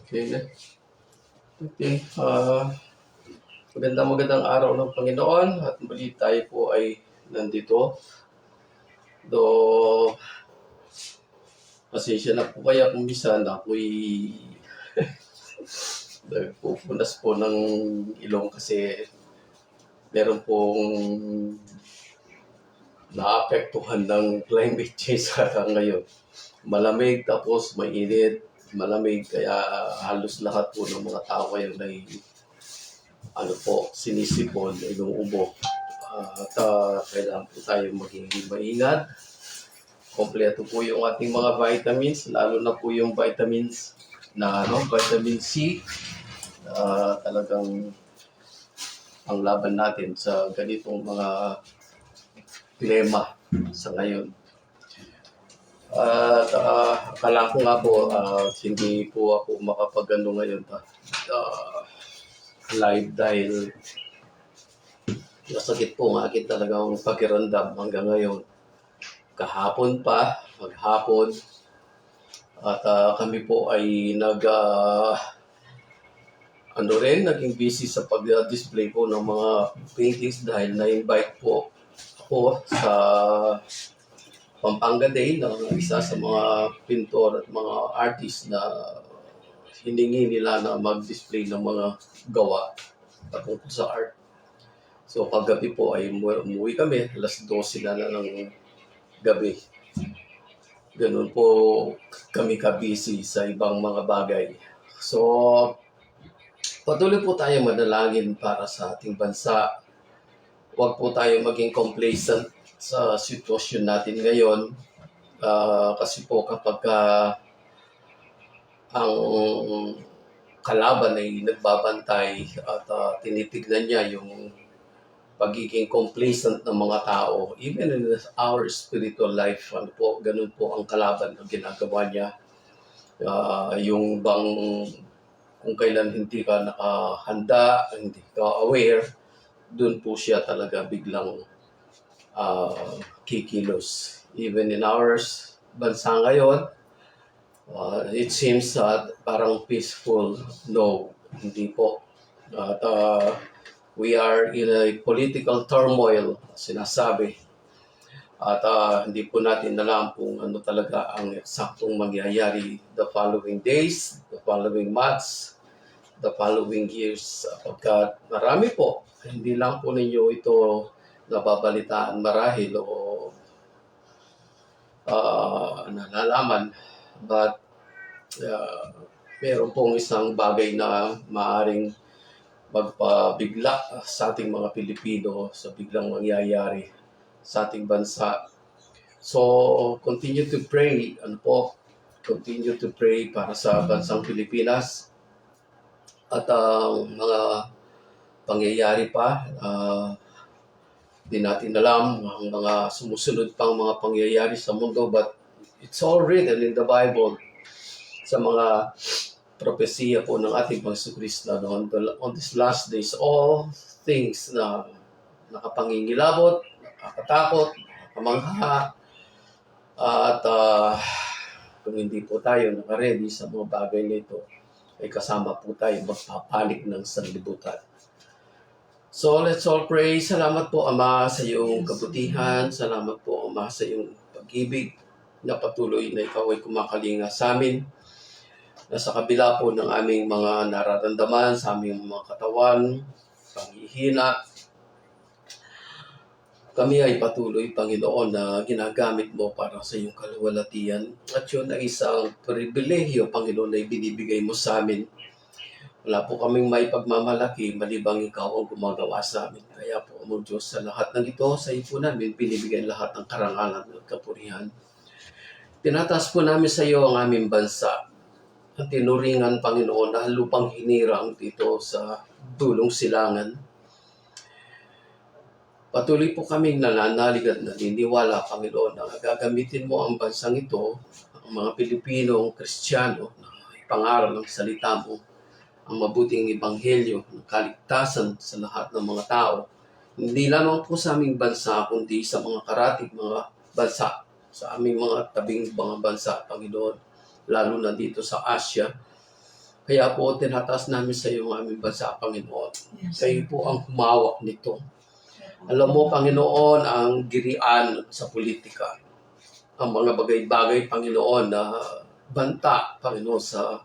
Okay na. Okay. Magandang araw ng Panginoon at muli tayo po ay nandito. Pasensya na po kaya kung minsan ako'y nagpupunas po ng ilong kasi meron pong naapektuhan ng climate change ngayon. Malamig tapos mainit, malamig kaya halos lahat po ng mga tao ngayon ay sinisipon, inuubo. At kailangan po tayo maging maingat. Kompleto po yung ating mga vitamins, lalo na po yung vitamins vitamin C. Talagang ang laban natin sa ganitong mga klima sa ngayon. At akala ko nga po, hindi po ako makapag-ano ngayon live dahil nasakit po ang akin talagang pakiramdam hanggang ngayon. Kahapon pa, maghapon, at kami po ay naging busy sa pag-display po ng mga paintings dahil na-invite po ako sa Pampanga Day ng isa sa mga pintor at mga artist na hiningi nila na mag-display ng mga gawa patungkol sa art. So kagabi po ay umuwi kami, alas 12 na ng gabi. Ganun po kami ka-busy sa ibang mga bagay. So patuloy po tayo manalangin para sa ating bansa. Huwag po tayo maging complacent sa sitwasyon natin ngayon. Kasi po kapag ang kalaban ay nagbabantay at tinitignan niya yung pagiging complacent ng mga tao, even in our spiritual life, ganun po ang kalaban na ginagawa niya. Yung bang kung kailan hindi ka nakahanda, hindi ka aware, dun po siya talaga biglang kikilos. Even in our bansa ngayon, it seems parang peaceful. No, hindi po. At we are in a political turmoil, sinasabi. At hindi po natin alam kung ano talaga ang eksaktong mangyayari the following days, the following months, the following years. Pagkat marami po, hindi lang po ninyo ito nababalitaan marahil o nalalaman. But meron pong isang bagay na maaaring magpabigla sa ating mga Pilipino sa biglang mangyayari sa ating bansa. So, continue to pray. Continue to pray para sa bansang Pilipinas. At ang mga pangyayari pa, di natin alam ang mga sumusunod pang mga pangyayari sa mundo, but it's all written in the Bible sa mga propesiya po ng ating Panginoon Kristo on these last days, all things na nakapangingilabot, nakakatakot, nakakamangha, at kung hindi po tayo nakaredy sa mga bagay na ito, ay kasama po tayo magpapanik ng sanlibutan. So let's all pray. Salamat po, Ama, sa iyong kabutihan. Salamat po, Ama, sa iyong pag-ibig na patuloy na ikaw ay kumakalinga sa amin. Na sa kabila po ng aming mga nararamdaman, sa aming mga katawan, panghihina, kami ay patuloy, Panginoon, na ginagamit mo para sa iyong kaluwalhatian. At yun ay isang pribilehyo, Panginoon, na ibinibigay mo sa amin. Wala po kaming may pagmamalaki, malibang ikaw ang gumagawa sa amin. Kaya po, Amang Diyos, sa lahat ng ito, sa iyo po namin, binibigay lahat ng karangalan at kapurihan. Tinataas po namin sa iyo ang aming bansa. Ang tinuringan, Panginoon, na lupang hinirang dito sa dulong silangan. Patuloy po kaming nananalig at naniniwala, Panginoon, na gagamitin mo ang bansang ito, ang mga Pilipinong Kristiyano, na ipangaral ng salita mo, ang mabuting ebanghelyo, ng kaligtasan sa lahat ng mga tao. Hindi lamang po sa aming bansa, kundi sa mga karatig mga bansa, sa aming mga tabing mga bansa, Panginoon, lalo na dito sa Asia. Kaya po tinataas namin sa iyo ang aming bansa, Panginoon. Yes. Kayo po ang humawak nito. Alam mo, Panginoon, ang girian sa politika. Ang mga bagay-bagay, Panginoon, na banta, Panginoon, sa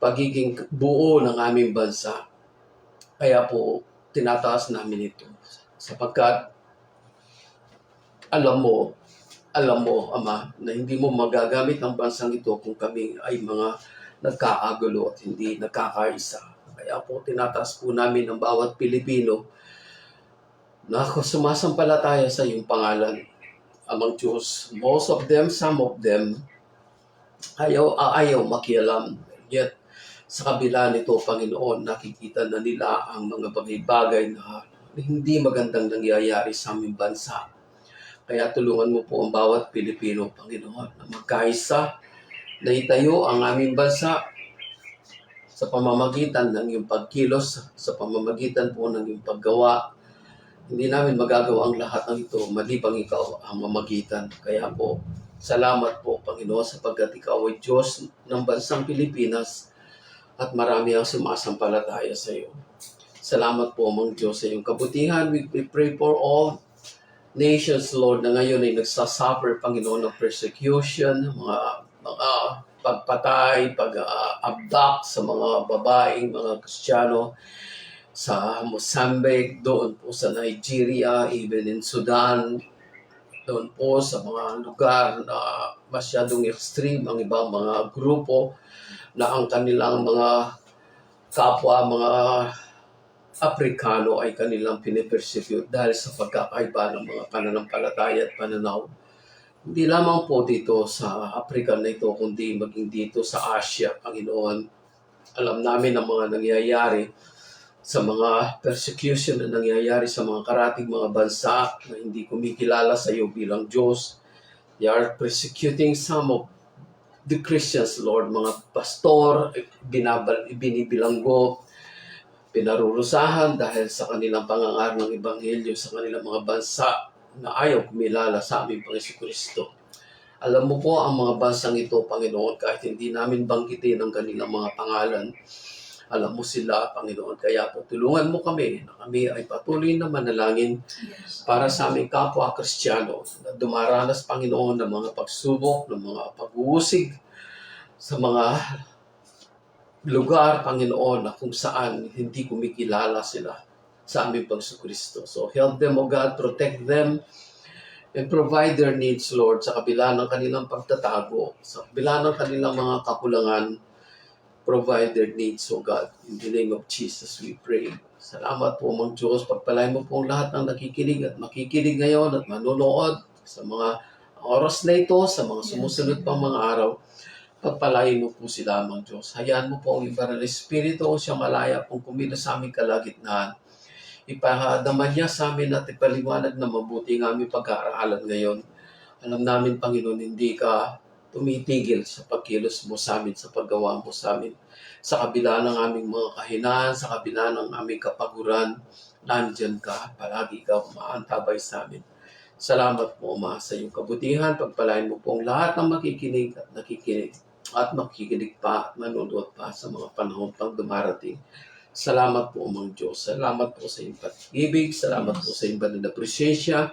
pagiging buo ng aming bansa. Kaya po, tinataas namin ito. Sapagkat, alam mo, Ama, na hindi mo magagamit ang bansang ito kung kami ay mga nagkakagulo at hindi nagkakaisa. Kaya po, tinataas po namin ang bawat Pilipino na sumasampalataya sa iyong pangalan, Amang Diyos. Most of them, some of them, ayaw makialam. Yet, sa kabila nito, Panginoon, nakikita na nila ang mga bagay-bagay na hindi magandang nangyayari sa aming bansa. Kaya tulungan mo po ang bawat Pilipino, Panginoon, na magkaisa, na itayo ang aming bansa sa pamamagitan ng iyong pagkilos, sa pamamagitan po ng iyong paggawa. Hindi namin magagawa ang lahat ng ito malibang ikaw ang mamagitan. Kaya po, salamat po, Panginoon, sapagkat ikaw ay Diyos ng bansang Pilipinas at marami ang sumasampalataya sa iyo. Salamat po, Amang Diyos, sa iyong kabutihan. We pray for all nations, Lord, na ngayon ay nagsasuffer, Panginoon, ng persecution, mga pagpatay, pag-abduct sa mga babaeng, mga Kristiyano, sa Mozambique, doon po sa Nigeria, even in Sudan, doon po sa mga lugar na masyadong extreme ang ibang mga grupo na ang kanilang mga kapwa, mga Aprikano ay kanilang pinipersecute dahil sa pagkakaiba ng mga pananampalataya at pananaw. Hindi lamang po dito sa Africa na ito, kundi maging dito sa Asia, Panginoon. Alam namin ang mga nangyayari sa mga persecution na nangyayari sa mga karating mga bansa na hindi kumikilala sa iyo bilang Diyos. They are persecuting some of the Christians, Lord. Mga pastor, binibilanggo, pinarurusahan dahil sa kanilang pangangar ng Ebanghelyo sa kanilang mga bansa na ayaw kumilala sa aming Panginoon. Alam mo po ang mga bansang ito, Panginoon, kahit hindi namin banggitin ang kanilang mga pangalan. Alam mo sila, Panginoon. Kaya po, tulungan mo kami na kami ay patuloy na manalangin para sa aming kapwa Kristiyano na dumaranas, Panginoon, ng mga pagsubok, ng mga pag-uusig sa mga lugar, Panginoon, na kung saan hindi kumikilala sila sa aming Panginoon. So help them, O God, protect them, and provide their needs, Lord, sa kabila ng kanilang pagtatago, sa kabila ng kanilang mga kakulangan. Provide their needs, O God. In the name of Jesus, we pray. Salamat po, Mang Diyos. Pagpalain mo po ang lahat ng nakikinig at makikinig ngayon at manonood sa mga oras na ito, sa mga sumusunod pang mga araw. Pagpalain mo po sila, Mang Diyos. Hayaan mo po ang iba ng Espiritu o siya malaya pong kumila sa aming kalagitnaan. Ipahadaman niya sa amin at ipaliwanag na mabuti ang aming pag-aaralan ngayon. Alam namin, Panginoon, hindi ka tumitigil sa pagkilos mo sa amin, sa paggawa mo sa amin. Sa kabila ng aming mga kahinaan, sa kabila ng aming kapaguran, nandyan ka, palagi ka umaantabay sa amin. Salamat po, Ama, sa iyong kabutihan. Pagpalain mo pong lahat ng makikinig at nakikinig at makikinig pa at manonood pa sa mga panahon pang dumarating. Salamat po, Amang Diyos. Salamat po sa iyong pag-ibig. Salamat po sa iyong banal na presensya.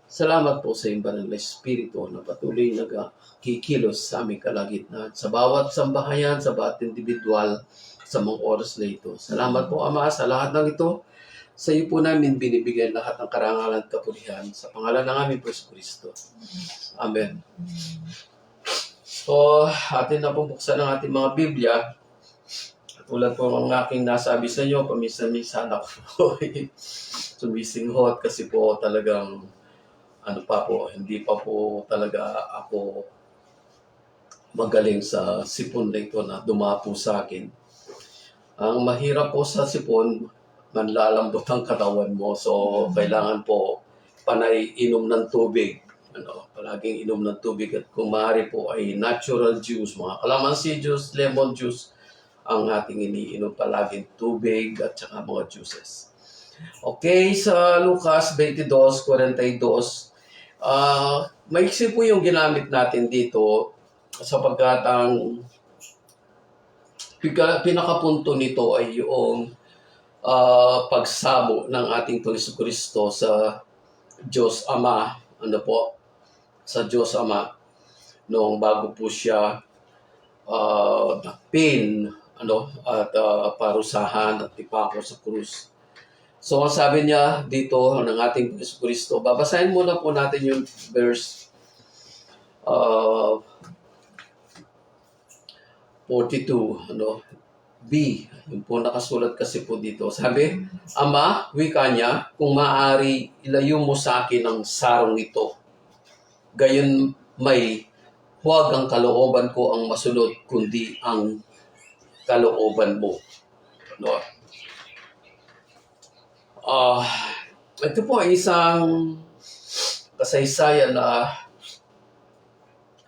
Salamat po sa iyong banal na Espiritu na patuloy nagkikilos sa aming kalagitnaan. Sa bawat sambahayan, sa bawat individual, sa mga oras na ito. Salamat po, Ama, sa lahat ng ito. Sa iyo po namin binibigyan lahat ng karangalan at kapulihan. Sa pangalan ng aming Kristo. Amen. So, atin na pong buksan ang ating mga Biblia. Tulad po ng aking nasabi sa inyo, paminsan-minsan ako sumisinghot kasi po talagang hindi pa po talaga ako magaling sa sipon na ito na dumapo sa akin. Ang mahirap po sa sipon, manlalambot ang katawan mo. So, kailangan po panay inom ng tubig. Palaging inom ng tubig at kung maaari po ay natural juice, mga calamansi juice, lemon juice, ang ating iniinom palaging tubig at saka mga juices. Okay, sa Lucas 22:42, maiksi po yung ginamit natin dito sapagkat ang pinakapunto nito ay yung pagsamo ng ating Kristo sa Diyos Ama, ano po, sa Diyos Ama, noong bago po siya napin, at parusahan at ipako sa krus. So, ang sabi niya dito ng ating Kristo, babasahin muna po natin yung verse 42, B, yung po nakasulat kasi po dito. Sabi, Ama, wika niya, kung maaari, ilayo mo sa akin ang sarong ito. Gayon may huwag ang kalooban ko ang masunod, kundi ang kalooban mo. Ito po ay isang kasaysayan na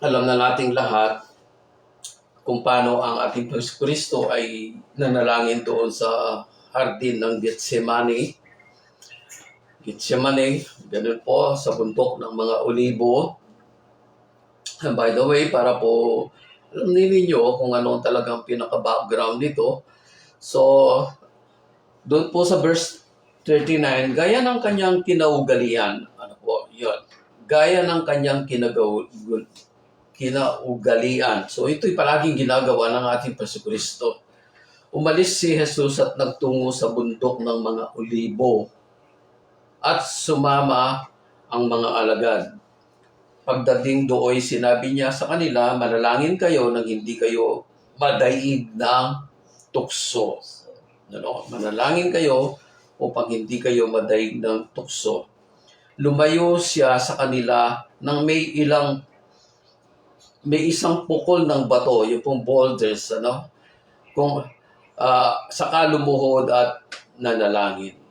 alam na nating lahat kung paano ang ating Kristo ay nanalangin doon sa hardin ng Getsemani. Ganun po sa bundok ng mga olibo. And by the way, para po alam ninyo kung ano talagang pinaka-background nito. So, doon po sa verse 39, gaya ng kanyang kinaugalian. Ano po, yun. Gaya ng kanyang kinaugalian. So, ito'y palaging ginagawa ng ating Kristo. Umalis si Jesus at nagtungo sa bundok ng mga olibo at sumama ang mga alagad. Pagdating doon, sinabi niya sa kanila, manalangin kayo nang hindi kayo madaig ng tukso. Manalangin kayo upang hindi kayo madaig ng tukso. Lumayo siya sa kanila nang may isang pukol ng bato, yung pong boulders, saka lumuhod at nanalangin.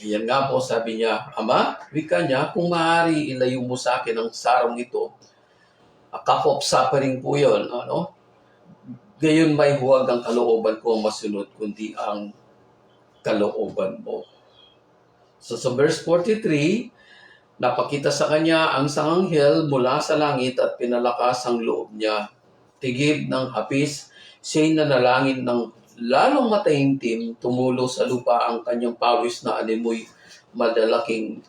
Yan nga po, sabi niya, Ama, wika niya, kung maaari ilayo mo sa akin ang sarong ito. A cup of suffering po yun. Gayon may huwag ang kalooban ko masunod, kundi ang kalooban mo. So sa verse 43, napakita sa kanya ang isang anghel mula sa langit at pinalakas ang loob niya. Tigib ng hapis, siya'y nanalangin ng lalong mataimtim, tumulo sa lupa ang kanyang pawis na animoy madalaking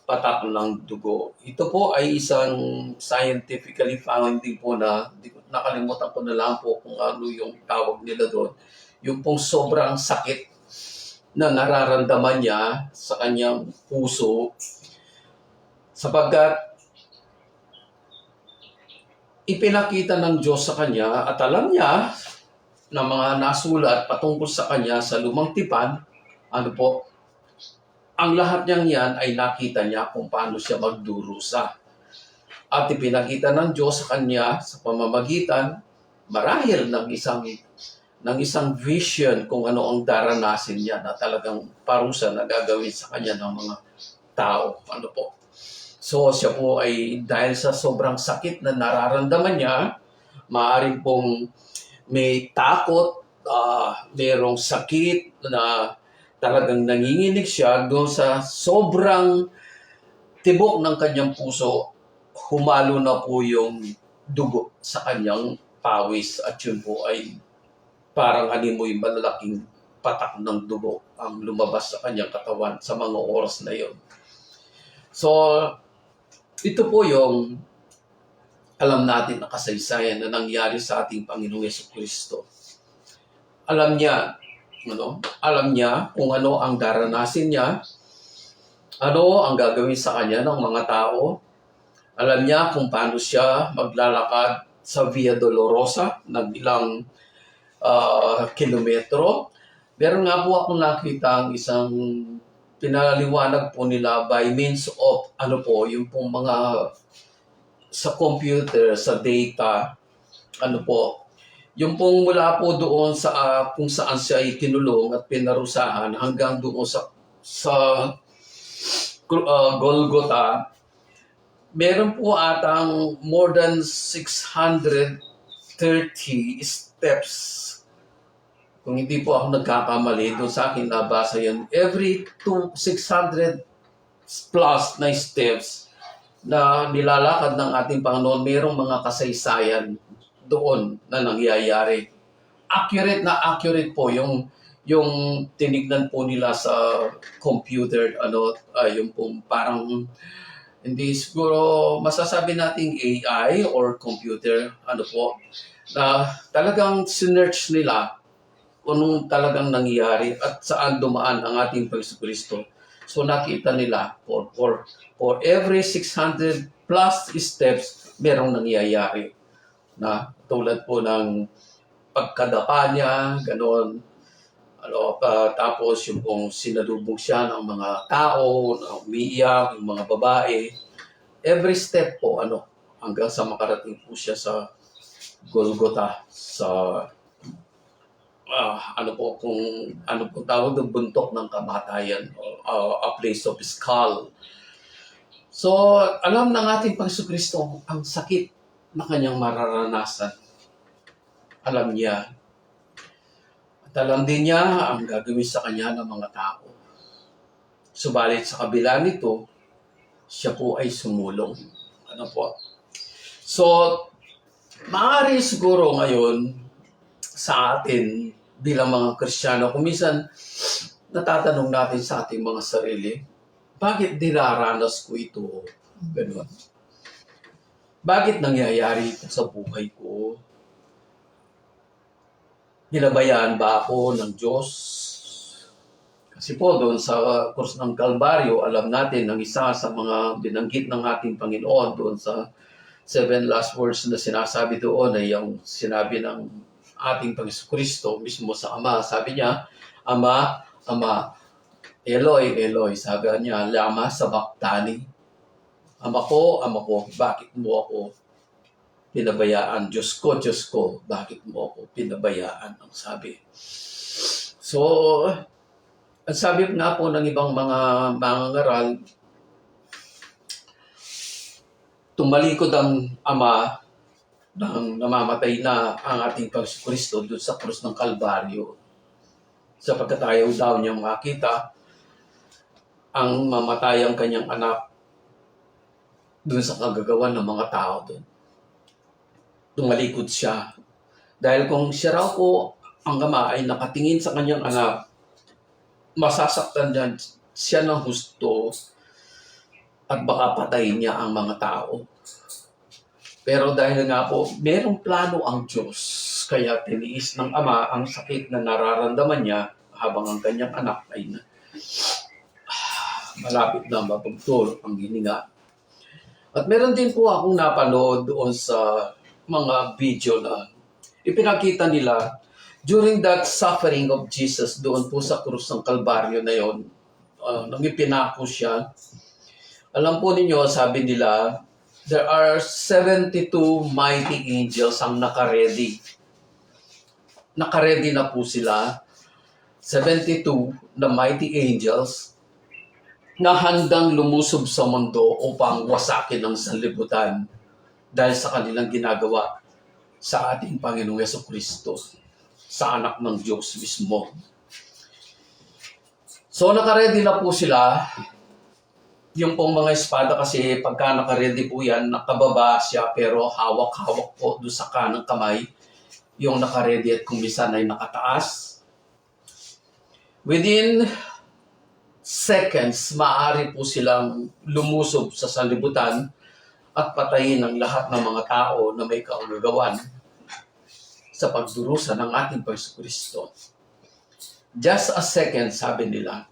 patak ng dugo. Ito po ay isang scientifically finding po na nakalimutan ko na lang po kung ano yung tawag nila doon. Yung pong sobrang sakit na nararamdaman niya sa kanyang puso sapagkat ipinakita ng Diyos sa kanya at alam niya na mga nasulat patungkol sa kanya sa Lumang Tipan, ang lahat niyang yan ay nakita niya kung paano siya magdurusa. At ipinakita ng Diyos sa kanya sa pamamagitan, marahil ng isang vision kung ano ang daranasin niya na talagang parusa na gagawin sa kanya ng mga tao. So siya po ay dahil sa sobrang sakit na nararamdaman niya, maaaring pong may takot, mayroong sakit na talagang nanginginig siya doon sa sobrang tibok ng kanyang puso, humalo na po yung dugo sa kanyang pawis at yun po ay parang animoy malalaking patak ng dugo ang lumabas sa kanyang katawan sa mga oras na yon. So, ito po yung alam natin na kasaysayan na nangyari sa ating Panginoong Jesucristo. Alam niya kung ano ang daranasin niya, ano ang gagawin sa kanya ng mga tao. Alam niya kung paano siya maglalakad sa Via Dolorosa ng ilang kilometro. Meron nga po akong nakita ang isang pinaliwanag po nila by means of yung pong mga sa computer, sa data, yung pong mula po doon sa kung saan siya ay kinulong at pinarusahan hanggang doon sa Golgotha, meron po atang more than 630 steps. Kung hindi po ako nagkakamali, doon sa akin nabasa yan. Every 600 plus na steps na nilalakad ng ating Panginoon, mayroong mga kasaysayan doon na nangyayari. accurate po yung tinignan po nila sa computer, yung pong parang hindi siguro masasabi nating AI or computer, na talagang sinearch nila kung anong talagang nangyayari at saan dumaan ang ating Panginoon. So nakita nila for every 600 plus steps, merong nangyayari na tulad po ng pagkadapa niya, gano'n. Tapos yung pong sinalubong siya ng mga tao na umiiyak, yung mga babae. Every step po, hanggang sa makarating po siya sa Golgotha, sa kung po tawag ng buntok ng kamatayan, a place of skull. So, alam ng ating Panginoon ang sakit na kanyang mararanasan. Alam niya. At alam din niya ang gagawin sa kanya ng mga tao. Subalit sa kabila nito, siya po ay sumulong. So, maaari siguro ngayon sa atin bilang mga Kristiyano, kung minsan natatanong natin sa ating mga sarili, bakit dinaranas ko ito? Ganun. Bakit nangyayari ito sa buhay ko? Binabayaan ba ako ng Diyos? Kasi po doon sa krus ng Kalbaryo, alam natin ang isa sa mga binanggit ng ating Panginoon doon sa 7 last words na sinasabi doon ay yung sinabi ng ating Panginoon mismo sa Ama. Sabi niya, Ama, Ama, Eloi, Eloi, sabi niya, Lama Sabachthani. Ama ko, bakit mo ako pinabayaan? Diyos ko, bakit mo ako pinabayaan? Ang sabi. So, ang sabi nga po ng ibang mga mangangaral, tumalikod ang Ama nang namamatay na ang ating Panginoon doon sa krus ng Kalbaryo. Sapagkat ayaw daw niyang makita ang mamatay ang kanyang anak doon sa kagagawan ng mga tao doon. Tumalikod siya. Dahil kung siya raw po ang Ama ay nakatingin sa kanyang anak, masasaktan dyan siya ng husto at baka patayin niya ang mga tao. Pero dahil nga po, merong plano ang Diyos, kaya tiniis ng Ama ang sakit na nararamdaman niya habang ang kanyang anak ay malapit na mapagtulog ang hininga. At meron din po akong napanood doon sa mga video na ipinakita nila during that suffering of Jesus doon po sa krus ng Kalbaryo na yon, nang ipinako siya. Alam po ninyo, sabi nila, there are 72 mighty angels ang nakaredy. Nakaredy na po sila. 72 na mighty angels na handang lumusob sa mundo upang wasakin ang sanlibutan dahil sa kanilang ginagawa sa ating Panginoong Jesucristo, sa anak ng Diyos mismo. So nakaredy na po sila. Yung pong mga espada kasi pagka nakaredy po yan, nakababa siya pero hawak-hawak po doon sa kanang kamay yung nakaredy at kung minsan ay nakataas. Within seconds, maaari po silang lumusob sa sanlibutan at patayin ang lahat ng mga tao na may kaugagawan sa pagdurusa ng ating Panginoon. Just a second, sabi nila,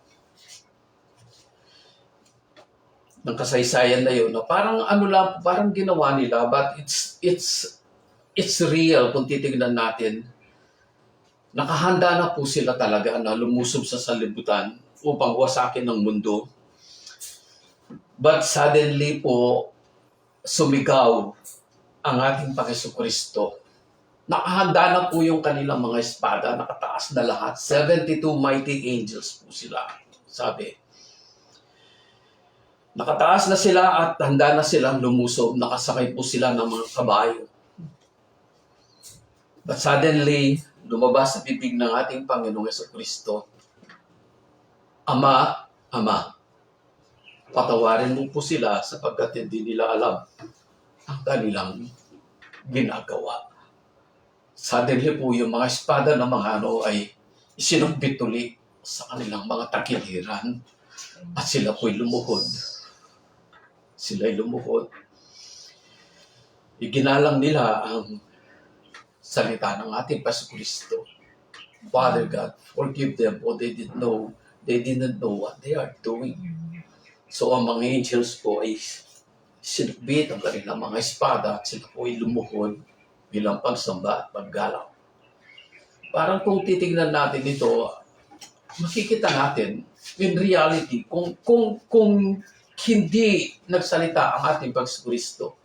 ng kasaysayan na yun, parang parang ginawa nila, but it's real kung titignan natin. Nakahanda na po sila talaga na lumusob sa sanlibutan upang wasakin ng mundo. But suddenly po, sumigaw ang ating Panginoon. Nakahanda na po yung kanilang mga espada, nakataas na lahat. 72 mighty angels po sila, sabi. Nakataas na sila at handa na silang lumusob. Nakasakay po sila ng mga kabayo. But suddenly, lumabas sa bibig ng ating Panginoong Jesucristo, Ama, Ama, patawarin mo po sila sapagkat hindi nila alam ang kanilang ginagawa. Suddenly po yung mga espada ng mga ano ay isinumbit uli sa kanilang mga takiliran at sila po'y lumuhod. Sila'y lumuhod. Iginalang nila ang salita ng ating Pasko Kristo. Father God, forgive them for they didn't know what they are doing. So ang mga angels po ay sinubit ang kanilang mga espada at sila po ay lumuhod bilang pagsamba at paggalaw. Parang kung titignan natin ito, makikita natin in reality kung hindi nagsalita ang ating Pasko Kristo,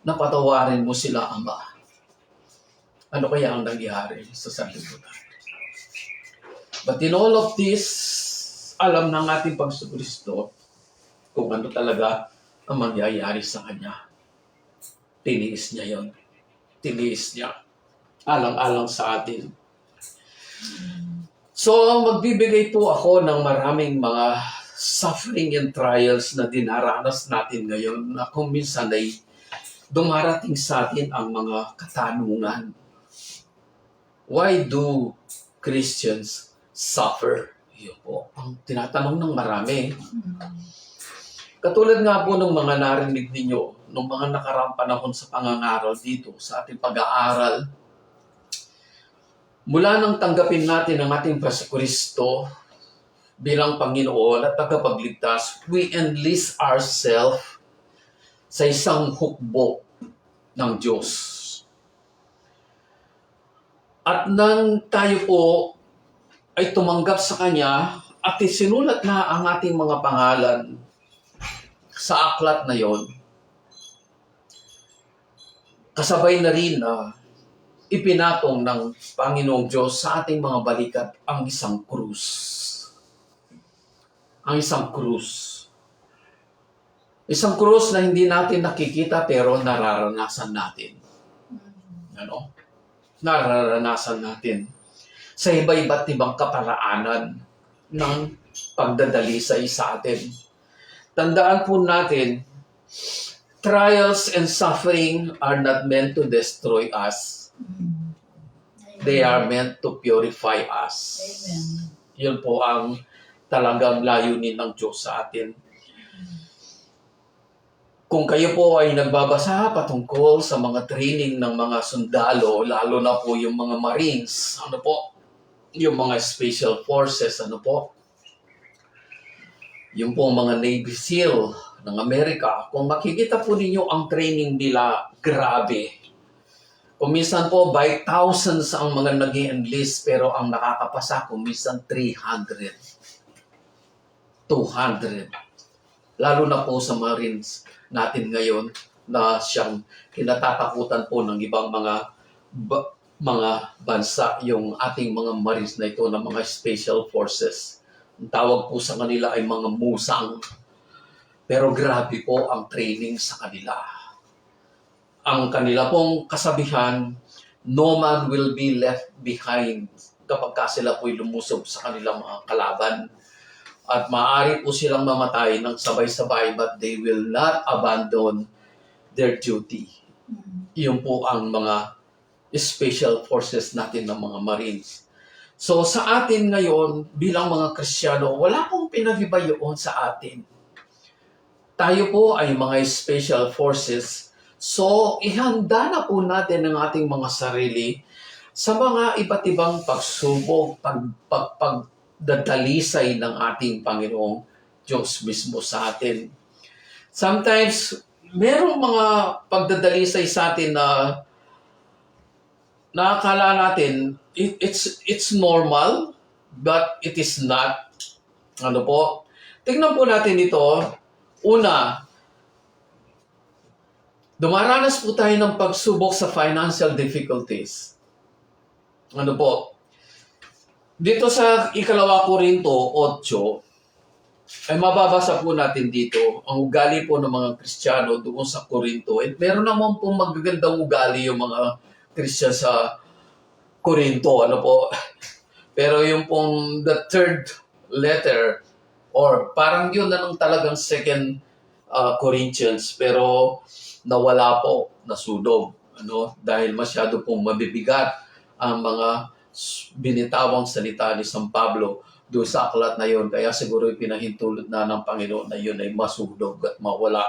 napatawarin mo sila, Ama. Ano kaya ang nangyari sa sanlibutan? But in all of this, alam ng ating Pasko Kristo kung ano talaga ang mangyayari sa Kanya. Tiniis niya yon. Tiniis niya. Alang-alang sa atin. So, magbibigay po ako ng maraming mga suffering and trials na dinaranas natin ngayon na kung minsan ay dumarating sa atin ang mga katanungan. Why do Christians suffer? Yun po ang tinatanong ng marami. Katulad nga po ng mga narinig ninyo nung mga nakaraang panahon sa pangangaral dito sa ating pag-aaral. Mula nang tanggapin natin ang ating Pasko Kristo bilang Panginoon at tagapagligtas, we enlist ourselves sa isang hukbo ng Diyos. At nang tayo po ay tumanggap sa Kanya at isinulat na ang ating mga pangalan sa aklat na yon, kasabay na rin na ipinatong ng Panginoong Diyos sa ating mga balikat ang isang krus. Ang isang krus. Isang krus na hindi natin nakikita pero nararanasan natin. Ano? Nararanasan natin sa iba-iba't ibang kaparaanan ng pagdadalisay sa atin. Tandaan po natin, trials and suffering are not meant to destroy us. They are meant to purify us. Amen. Yun po ang talagang layunin ng Diyos sa atin. Kung kayo po ay nagbabasa patungkol sa mga training ng mga sundalo, lalo na po yung mga Marines, ano po, yung mga Special Forces, ano po, yung po mga Navy SEAL ng Amerika, kung makikita po ninyo ang training nila, grabe. Kung minsan po, by thousands ang mga nag-enlist, pero ang nakakapasa, kung minsan 300, 200. Lalo na po sa Marines natin ngayon na siyang kinatatakutan po ng ibang mga bansa, yung ating mga Marines na ito na mga Special Forces. Ang tawag po sa kanila ay mga musang. Pero grabe po ang training sa kanila. Ang kanila pong kasabihan, no man will be left behind kapag sila po'y lumusob sa kanilang mga kalaban. At maaari po silang mamatay ng sabay-sabay, but they will not abandon their duty. Yun po ang mga special forces natin ng mga Marines. So sa atin ngayon, bilang mga Kristiyano, wala pong pinag-iba yun sa atin. Tayo po ay mga special forces. So, ihanda na po natin ang ating mga sarili sa mga iba't ibang pagsubok, pagdadalisay ng ating Panginoong Diyos mismo sa atin. Sometimes, merong mga pagdadalisay sa atin na nakakala natin, it's normal, but it is not. Ano po? Tingnan po natin ito. Una, dumaranas po tayo ng pagsubok sa financial difficulties. Ano po? Dito sa 2 Korinto 8, ay mababasa po natin dito ang ugali po ng mga Kristiyano doon sa Korinto. At meron naman po magagandang ugali yung mga Kristiyano sa Korinto. Ano po? Pero yung pong the third letter, or parang yun na nung talagang second Corinthians, pero nawala po, nasunog. dahil masyado pong mabibigat ang mga binitawang salita ni San Pablo doon sa aklat na yon. Kaya siguro pinahintulot na ng Panginoon na yun ay masunog at mawala.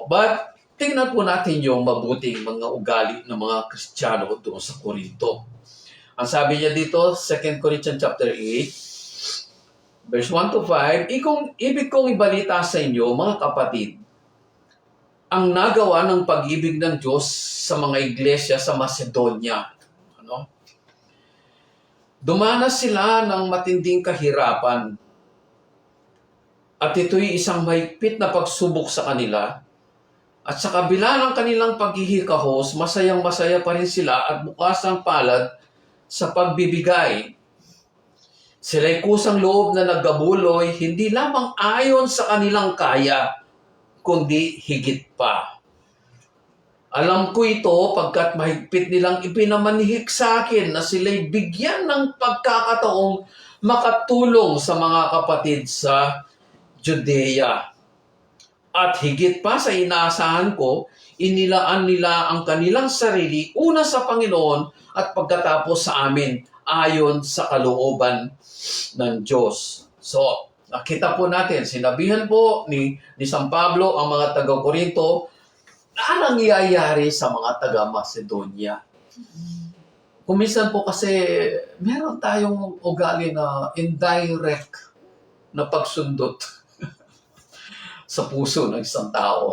But tingnan po natin yung mabuting mga ugali ng mga Kristiyano doon sa Korinto. Ang sabi niya dito, 2 Corinthians chapter 8, verse 1 to 5, ibig kong ibalita sa inyo, mga kapatid, ang nagawa ng pag-ibig ng Diyos sa mga iglesia sa Macedonia. Dumanas sila ng matinding kahirapan at ito'y isang mahigpit na pagsubok sa kanila. At sa kabila ng kanilang paghihikahos, masayang-masaya pa rin sila at bukas ang palad sa pagbibigay. Sila'y kusang loob na naggabuloy, hindi lamang ayon sa kanilang kaya, kundi higit pa. Alam ko ito pagkat mahigpit nilang ipinamanhik sa akin na sila'y bigyan ng pagkakataong makatulong sa mga kapatid sa Judea. At higit pa sa inaasahan ko, inilaan nila ang kanilang sarili una sa Panginoon at pagkatapos sa amin ayon sa kalooban ng Diyos. So, nakita po natin, sinabihan po ni San Pablo ang mga taga-Korinto na nangyayari sa mga taga-Macedonia. Kuminsan po kasi meron tayong ugali na indirect na pagsundot sa puso ng isang tao.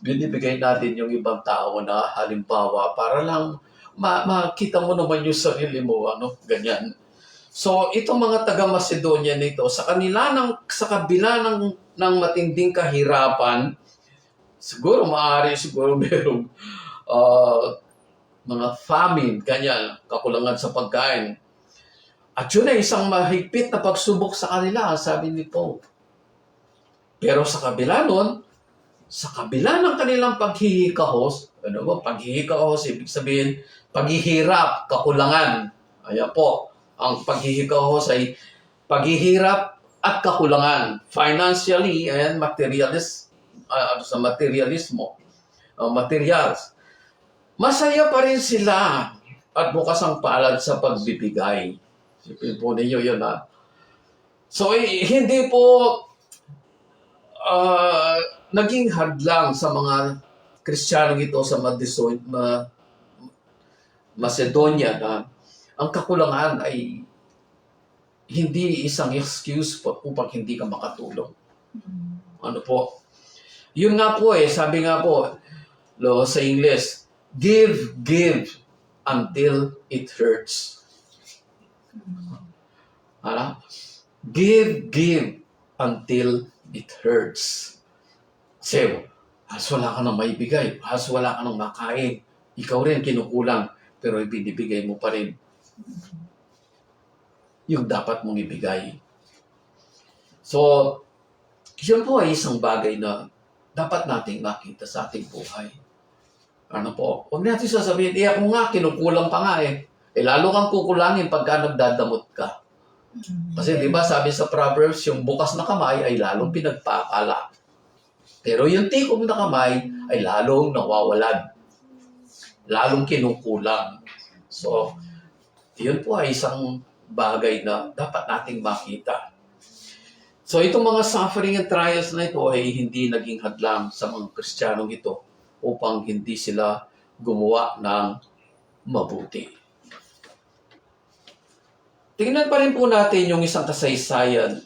Binibigay natin yung ibang tao na halimbawa para lang makita mo naman yung sarili mo, ganyan. So, itong mga taga-Macedonia nito, sa kabila ng matinding kahirapan, siguro merong mga famine, ganyan, kakulangan sa pagkain. At yun ay isang mahigpit na pagsubok sa kanila, sabi ni Paul. Pero sa kabila nun, sa kabila ng kanilang paghihikahos, paghihikahos, ibig sabihin, paghihirap, kakulangan. Ayan po, ang paghihikahos ay paghihirap at kakulangan. Financially and sa materialismo, materials. Masaya pa rin sila at bukas ang palad sa pagbibigay. Sipin po ninyo yun, So, hindi po naging hadlang sa mga Kristiyano ito sa Macedonia na ang kakulangan ay hindi isang excuse upang hindi ka makatulong. Yun nga po sabi nga po sa English, give until it hurts. Give until it hurts. Kasi, wala ka nang maibigay, wala ka nang makain, ikaw rin kinukulang, pero ibinibigay mo pa rin yung dapat mong ibigay. So, yun po ay isang bagay na dapat nating makita sa ating buhay. Huwag natin sasabihin, ako nga, kinukulang pa nga lalo kang kukulangin pagka nagdadamot ka. Kasi di ba sabi sa Proverbs, yung bukas na kamay ay lalong pinagpakala. Pero yung tikom na kamay ay lalong nawawalad. Lalong kinukulang. So, yun po ay isang bagay na dapat nating makita. So, itong mga suffering and trials na ito ay hindi naging hadlang sa mga Kristiyanong ito upang hindi sila gumawa ng mabuti. Tingnan pa rin po natin yung isang kasaysayan.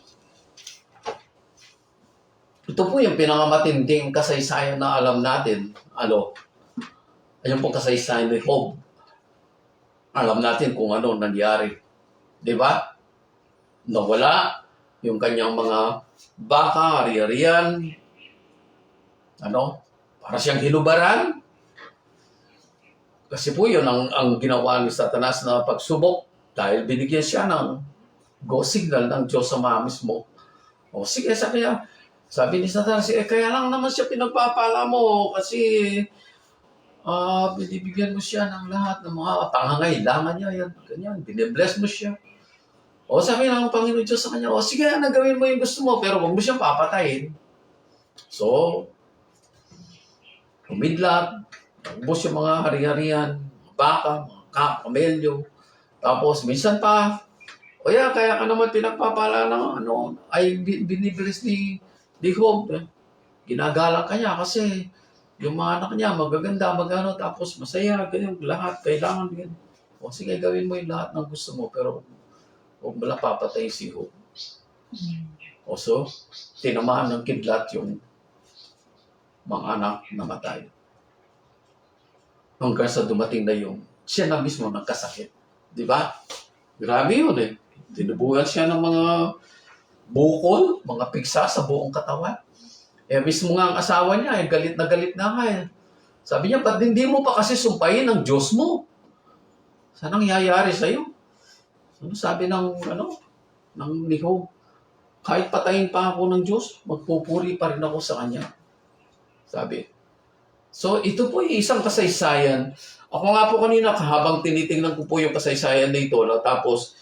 Ito po yung pinakamatinding kasaysayan na alam natin. Ayun po kasaysayan ni Job. Alam natin kung ano nangyari. Di ba? Nawala yung kanyang mga baka, ari-arian. Para siyang hinubaran. Kasi po yun ang ginawa ni Satanas na pagsubok dahil binigyan siya ng go signal ng Diyos Ama mismo. Sige, sabi ni Satanas, kaya lang naman siya pinagpapala mo kasi binibigyan mo siya ng lahat ng mga pangangailangan niya. Yan, ganyan, binibless mo siya. Sabi ng Panginoon Diyos sa kanya, sige, nagawin mo yung gusto mo, pero huwag mo siyang papatayin. So, umidlap, Ubos yung mga hari-harian, mga baka, mga kamelyo. Tapos minsan pa, kaya ka naman pinagpapala ng ay binibilis ni Job. Ginagalang ka niya kasi yung mga anak niya magaganda, magano, tapos masaya, ganyan, lahat, kailangan ganyan. O sige, gawin mo yung lahat ng gusto mo, pero huwag mo lang papatay si Job. O so, tinamaan ng kidlat yung mga anak namatay. Hanggang sa dumating na yung siya na mismo nagkasakit. Di ba? Grabe yun eh. Tinubuhan siya ng mga bukol, mga pigsa sa buong katawan. Mismo nga ang asawa niya, galit na nga eh. Sabi niya, ba't hindi mo pa kasi sumpayin ang Diyos mo? Saan nangyayari sa'yo? Sabi ng ni Job, kahit patayin pa ako ng Diyos, magpupuri pa rin ako sa Kanya. Sabi. So, ito po yung isang kasaysayan. Ako nga po kanina, habang tinitingnan ko po yung kasaysayan na ito, tapos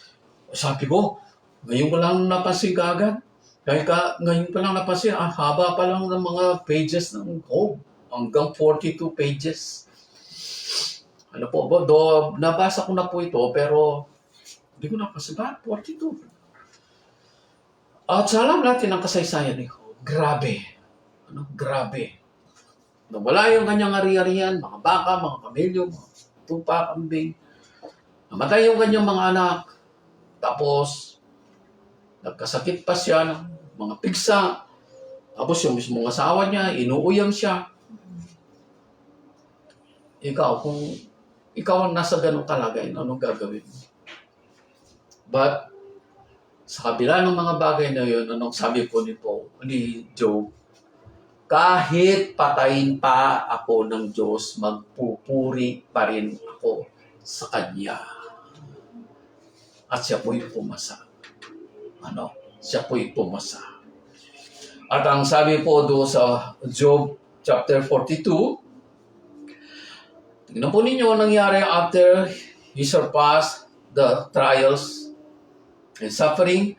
sabi ko, ngayon ko lang napansin kaagad. Ngayon pa lang napansin, haba pa lang ng mga pages ng Job. Hanggang 42 pages. Ano po, nabasa ko na po ito, pero hindi ko napansin ba? 42. At sa alam natin ang kasaysayan ni Job, grabe. Grabe. Nawala yung kanyang ari-arian, mga baka, mga kamelyo, mga tupa, kambing. Namatay yung kanyang mga anak. Tapos, nagkasakit pa siya ng mga pigsa. Tapos yung mismong asawa niya, inuuyam siya. Kung ikaw ang nasa ganong kalagayan, anong gagawin mo? But, sa kabila ng mga bagay na yun, anong sabi po ni Job, kahit patayin pa ako ng Diyos, magpupuri pa rin ako sa Kanya. At siya po'y pumasa. Siya po'y pumasa. At ang sabi po doon sa Job chapter 42, tignan po ninyo ang nangyari after he surpassed the trials and suffering.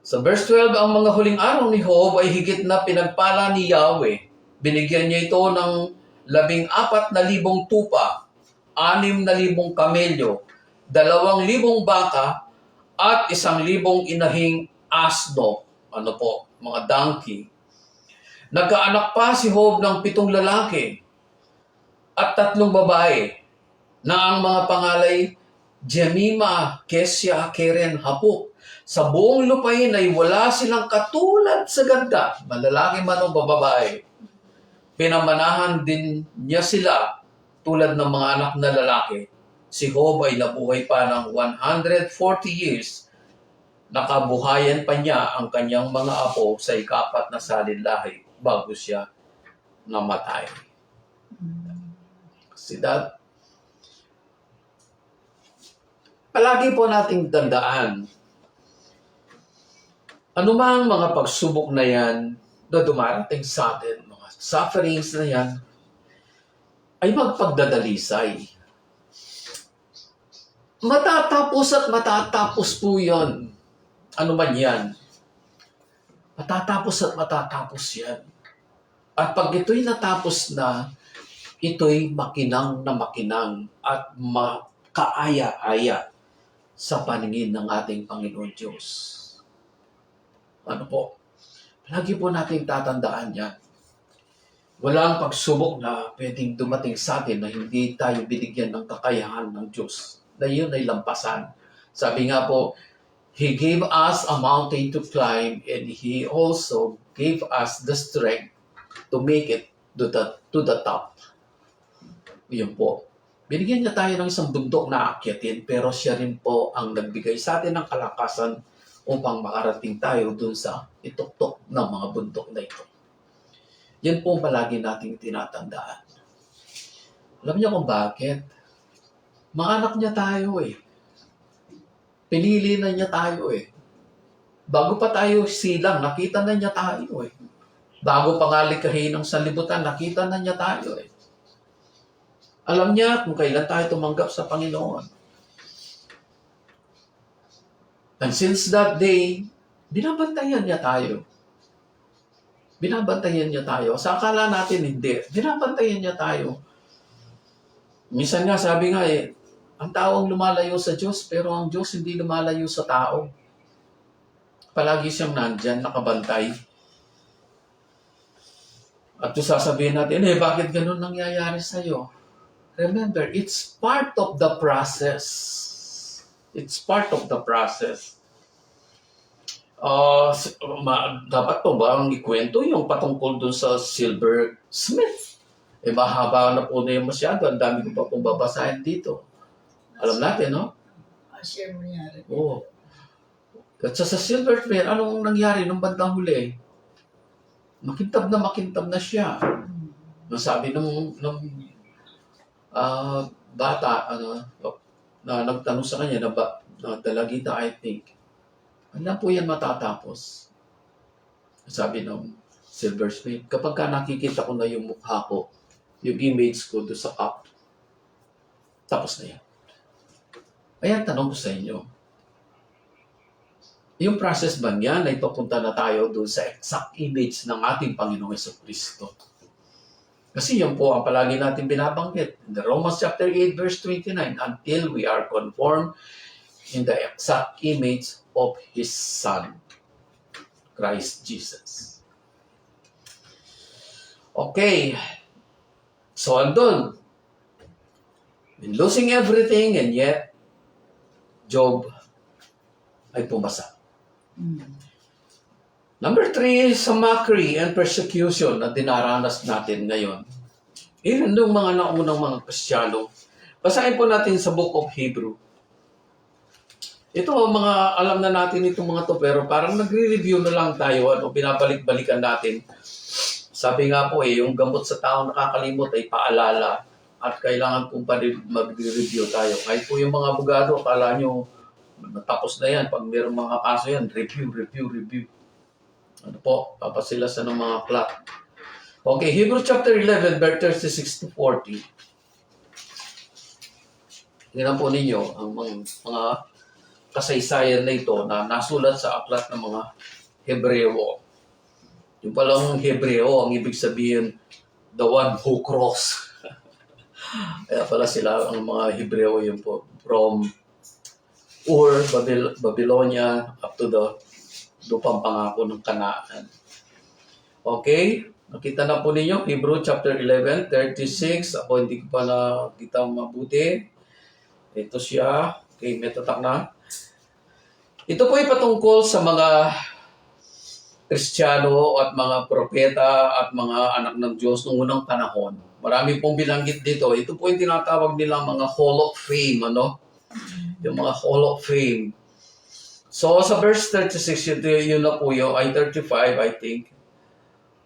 Sa verse 12, ang mga huling araw ni Job ay higit na pinagpala ni Yahweh. Binigyan niya ito ng 14,000 tupa, 6,000 kamelyo, 2,000 baka, at 1,000 inahing asno, mga donkey. Nagkaanak pa si Job ng 7 lalaki at 3 babae, na ang mga pangalay Jemima, Kesya, Keren, Hapuk. Sa buong lupain ay wala silang katulad sa ganda, malalaki man o babae. Pinamanahan din niya sila tulad ng mga anak na lalaki. Si Job ay nabuhay pa ng 140 years. Nakabuhayan pa niya ang kanyang mga apo sa ika-4 na salinlahi bago siya namatay. See that? Palagi po nating tandaan, anumang mga pagsubok na yan na dumarating sa atin, mga sufferings na yan, ay magpagdadalisay. Matatapos at matatapos po yan. Ano man yan. Matatapos at matatapos yan. At pag ito'y natapos na, ito'y makinang na makinang at makaaya-aya sa paningin ng ating Panginoon Diyos. Lagi po nating tatandaan yan. Walang pagsubok na pwedeng dumating sa atin na hindi tayo binigyan ng kakayahan ng Diyos. Na yun ay lampasan. Sabi nga po, He gave us a mountain to climb and He also gave us the strength to make it to the top. Yun po. Binigyan niya tayo ng isang bundok na akyatin, pero siya rin po ang nagbigay sa atin ng kalakasan upang makarating tayo dun sa ituktok ng mga bundok na ito. Yan po palagi nating tinatandaan. Alam niyo kung bakit? Mga anak niya tayo eh. Pinili na niya tayo eh. Bago pa tayo silang, nakita na niya tayo eh. Bago pa nga likhain ng sanlibutan, nakita na niya tayo eh. Alam niya kung kailan tayo tumanggap sa Panginoon. And since that day, binabantayan niya tayo. Binabantayan niya tayo. Sa akala natin hindi. Binabantayan niya tayo. Minsan nga, sabi nga ang tao ang lumalayo sa Diyos, pero ang Diyos hindi lumalayo sa tao. Palagi siyang nandyan, nakabantay. At kung sasabihin natin, bakit ganun nangyayari sa'yo? Remember, it's part of the process. It's part of the process. Dapat po ba ang ikwento yung patungkol dun sa silversmith? Mahaba na po na yung masyado. Ang dami ko pa pong babasahin dito. Alam natin, no? Share mo niya rin. Oo. At sa silversmith, anong nangyari nung bandang huli? Makintab na siya. Sabi nung bata, na nagtanong sa kanya, na dalagita, I think, ano po yan matatapos? Sabi ng silversmith, kapag ka nakikita ko na yung mukha ko, yung image ko doon sa cup, tapos na yan. Ayan, tanong ko sa inyo, yung process ba niyan ay papunta na tayo doon sa exact image ng ating Panginoong Jesucristo? Kasi yun po ang palagi natin binabanggit. In the Romans chapter 8, verse 29, until we are conformed in the exact image of His Son, Christ Jesus. Okay. So, andun. In losing everything, and yet, Job ay pumasa. Number 3, sa mockery and persecution na dinaranas natin ngayon. Even yung mga naunang mga Kristiyano. Basahin po natin sa Book of Hebrew. Ito, alam na natin itong mga to, pero parang nagre-review na lang tayo, binabalik-balikan natin. Sabi nga po yung gamot sa tao nakakalimot ay paalala at kailangan pong mag-review tayo. Kahit po yung mga abogado, akala nyo, natapos na yan. Pag mayroong mga kaso yan, review. Ano po, papasilasan ng mga clock. Okay, Hebrews chapter 11, verse 36 to 40. Tingnan po ninyo ang mga kasaysayan na ito na nasulat sa aklat ng mga Hebreo. Yung palang Hebreo, ang ibig sabihin, the one who cross. Kaya pala sila, ang mga Hebreo, yun po, from Ur, Babylonia, up to the lupang pangako ng Kanaan. Okay? Nakita na po ninyo, Hebrew chapter 11, 36. Ako hindi ko pa nakita mabuti. Ito siya. Okay, may tatak na. Ito po ay patungkol sa mga Kristiyano at mga propeta at mga anak ng Diyos noong unang panahon. Marami pong binanggit dito. Ito po yung tinatawag nilang mga Hall of Fame, yung mga Hall of Fame. So, sa verse 36, yun na po yung, ay 35, I think.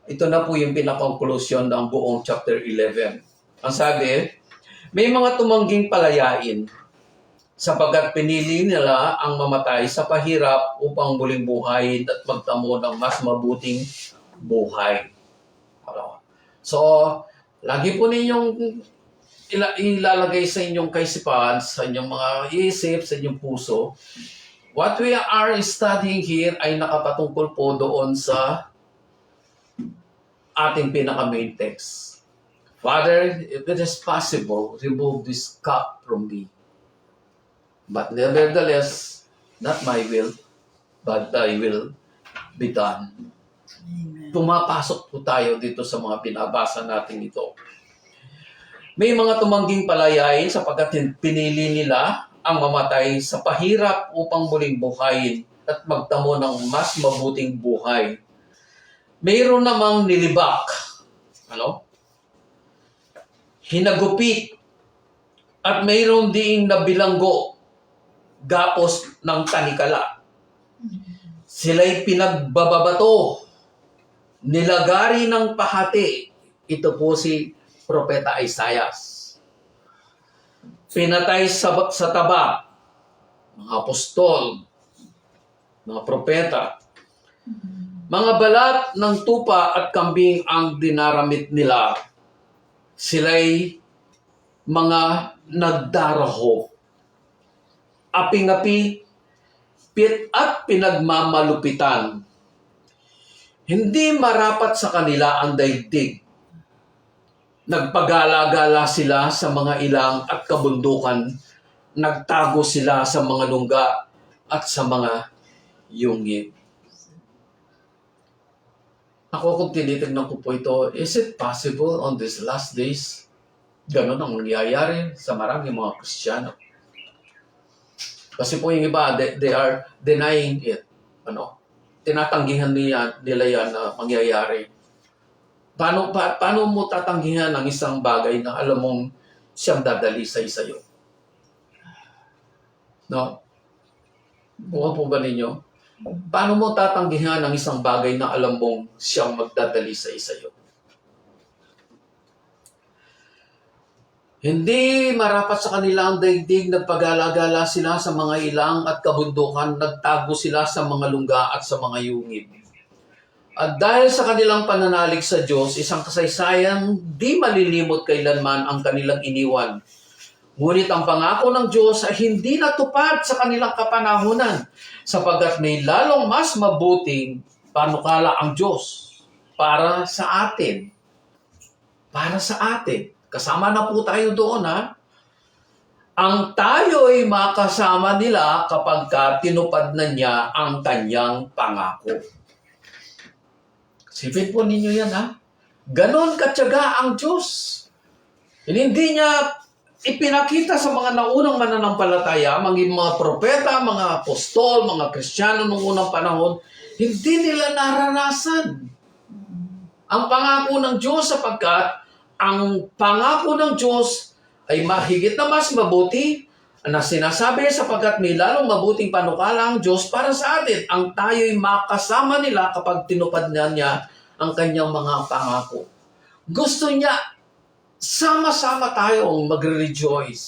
Ito na po yung pinaka-conclusion ng buong chapter 11. Ang sabi, may mga tumangging palayain sapagkat pinili nila ang mamatay sa pahirap upang muling buhayin at magtamo ng mas mabuting buhay. So, lagi po ninyong ilalagay sa inyong kaisipan, sa inyong mga isip, sa inyong puso. What we are studying here ay nakapatungkol po doon sa ating pinaka-main text. Father, if it is possible, remove this cup from me. But nevertheless, not my will, but thy will be done. Amen. Pumapasok po tayo dito sa mga binabasa natin ito. May mga tumangging palayain sapagkat pinili nila ang mamatay sa pahirap upang muling buhayin at magtamo ng mas mabuting buhay. Mayroon namang nilibak, hinagupit, at mayroon ding nabilanggo, gapos ng tanikala. Sila'y pinagbababato, nilagari ng pahati. Ito po si Propeta Isaias. Pinatay sa taba, mga apostol, mga propeta. Mga balat ng tupa at kambing ang dinaramit nila. Sila'y mga nagdaraho. Aping-api, pit at pinagmamalupitan. Hindi marapat sa kanila ang daigdig. Nagpagala-gala sila sa mga ilang at kabundukan. Nagtago sila sa mga lungga at sa mga yungib. Ako kung tinitignan ko po ito, is it possible on these last days? Ganon ang nangyayari sa maraming mga Kristiyano. Kasi po yung iba, they are denying it. Tinatanggihan nila yan na mangyayari. Paano mo tatanggihan ang isang bagay na alam mong siyang dadalisay sa'yo? No? Buka po ba ninyo? Paano mo tatanggihan ang isang bagay na alam mong siyang magdadalisay sa'yo? Hindi marapat sa kanila ang daigdig, nagpagala-gala sila sa mga ilang at kabundukan, nagtago sila sa mga lungga at sa mga yungib. At dahil sa kanilang pananalig sa Diyos, isang kasaysayang di malilimot kailanman ang kanilang iniwan. Ngunit ang pangako ng Diyos ay hindi natupad sa kanilang kapanahunan, sapagkat may lalong mas mabuting panukala ang Diyos para sa atin. Para sa atin. Kasama na po tayo doon, ha? Ang tayo'y makasama nila kapag tinupad na niya ang kanyang pangako. Sipin po ninyo yan, ha? Ganon katyaga ang Diyos. Hindi niya ipinakita sa mga naunang mananampalataya, mga propeta, mga apostol, mga Kristiyano noong unang panahon, hindi nila naranasan ang pangako ng Diyos sapagkat ang pangako ng Diyos ay mahigit na mas mabuti na sinasabi sapagkat may lalong mabuting panukala ang Diyos para sa atin. Ang tayo'y makasama nila kapag tinupad na niya ang kanyang mga pangako. Gusto niya sama-sama tayong magre-rejoice.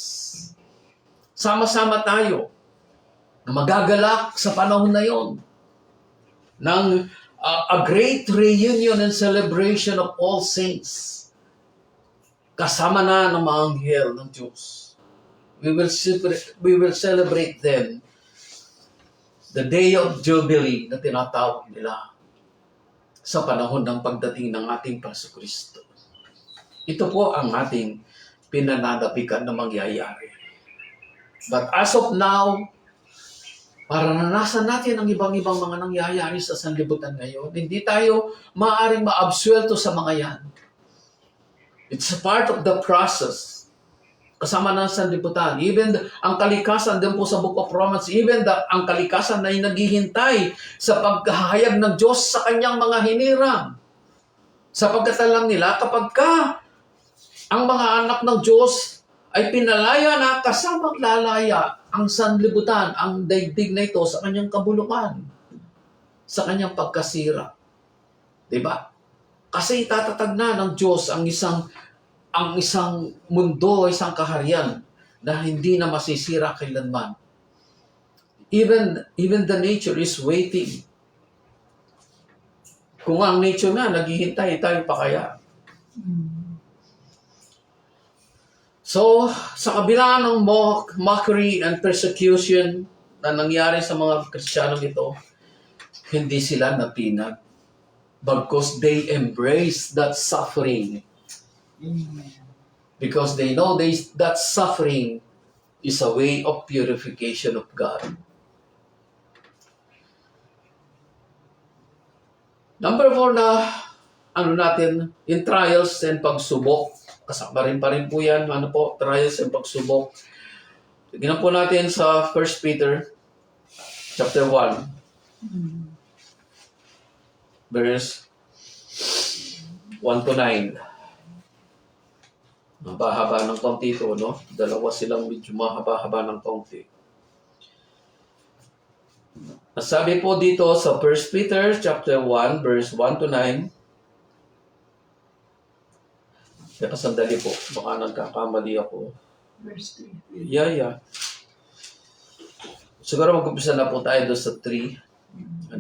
Sama-sama tayo na magagalak sa panahon na yon ng a great reunion and celebration of all saints. Kasama na ng mga anghel ng Diyos. We will celebrate them the day of Jubilee na tinatawag nila sa panahon ng pagdating ng ating Panginoon. Ito po ang ating pinananabikan na mangyayari. But as of now, maranasan natin ang ibang-ibang mga nangyayari sa sanlibutan ngayon. Hindi tayo maaaring maabsuelto sa mga yan. It's a part of the process. Kasama ng sanlibutan. Even ang kalikasan din po sa Book of Romans, ang kalikasan na naghihintay sa pagkahayag ng Diyos sa kanyang mga hinirang. Sapagkat alam nila, kapag ang mga anak ng Diyos ay pinalaya na kasamang lalaya ang sanlibutan, ang daigdig na ito sa kanyang kabulukan, sa kanyang pagkasira. Diba? Kasi itatatag na ng Diyos ang isang mundo, isang kaharian na hindi na masisira kailanman. Even the nature is waiting. Kung ang nature na naghihintay, tayo pa kaya? So, sa kabila ng mockery and persecution na nangyari sa mga Kristiyanong ito, hindi sila napinag. Because they embrace that suffering. Amen. Because they know that suffering is a way of purification of God. Number 4 na, in trials and pagsubok. Kasama rin pa rin po yan, trials and pagsubok. Tignan po natin sa 1 Peter chapter 1. Verse 1 to 9. Mahaba-haba ng konti ito, no? Dalawa silang medyo mahaba-haba ng konti. Sabi po dito sa 1 Peter chapter 1, verse 1 to 9. Teka, sandali po. Baka nagkakamali ako. Verse 3. Yeah. Siguro mag-umpisa na po tayo doon sa 3.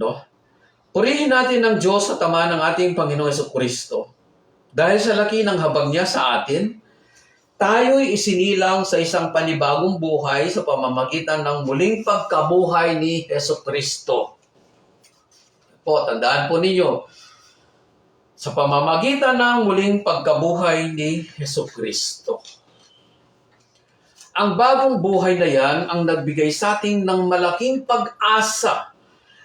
Purihin natin ang Diyos at Ama ng ating Panginoong Jesucristo. Dahil sa laki ng habag niya sa atin, tayo'y isinilang sa isang panibagong buhay sa pamamagitan ng muling pagkabuhay ni Jesucristo. Po, tandaan po ninyo, sa pamamagitan ng muling pagkabuhay ni Hesukristo. Ang bagong buhay na yan ang nagbigay sa atin ng malaking pag-asa.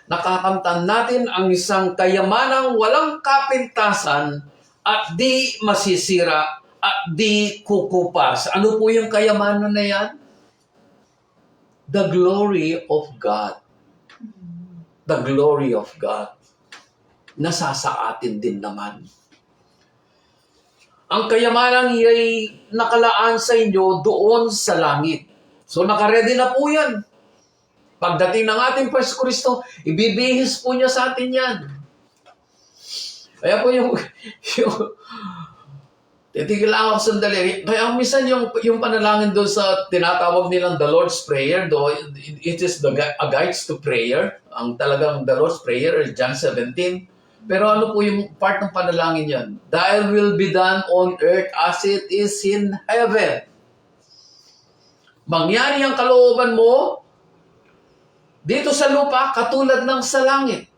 Nakakamtan natin ang isang kayamanang walang kapintasan at di masisira at di kukupas. Ano po yung kayamanan na yan? The glory of God. The glory of God. Nasa sa atin din naman. Ang kayamanan ay nakalaan sa inyo doon sa langit. So nakaredy na po yan. Pagdating ng ating Panginoon Kristo, ibibihis po niya sa atin yan. Kaya po yung titigil lang ako sandali. Kaya minsan yung panalangin doon sa tinatawag nilang the Lord's Prayer, though it is a guides to prayer. Ang talagang the Lord's Prayer is John 17. Pero ano po yung part ng panalangin yan? Thy will be done on earth as it is in heaven. Mangyari ang kalooban mo dito sa lupa katulad ng sa langit.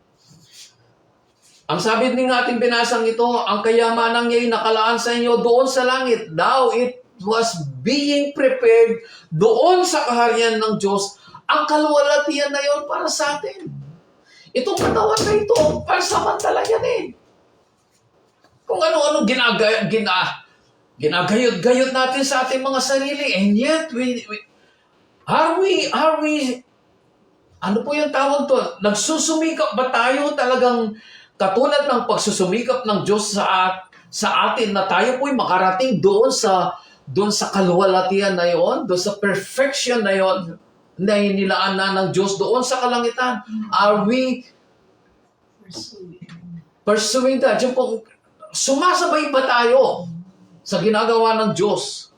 Ang sabi ng ating binasang ito, ang kayamanan niya ay nakalaan sa inyo doon sa langit. Now it was being prepared doon sa kaharian ng Diyos. Ang kaluwalhatian na yon para sa atin. Itong katawan na ito, pansamantala yan eh. Kung ano-ano ginagayot-gayot natin sa ating mga sarili. And yet, are we, ano po yung tawag to? Nagsusumikap ba tayo talagang katulad ng pagsusumikap ng Diyos sa atin na tayo po'y makarating doon sa kaluwalhatian na yon, doon sa perfection na yon, na inilaan na ng Diyos doon sa kalangitan? Are we pursuing that? Yung po, sumasabay ba tayo sa ginagawa ng Diyos?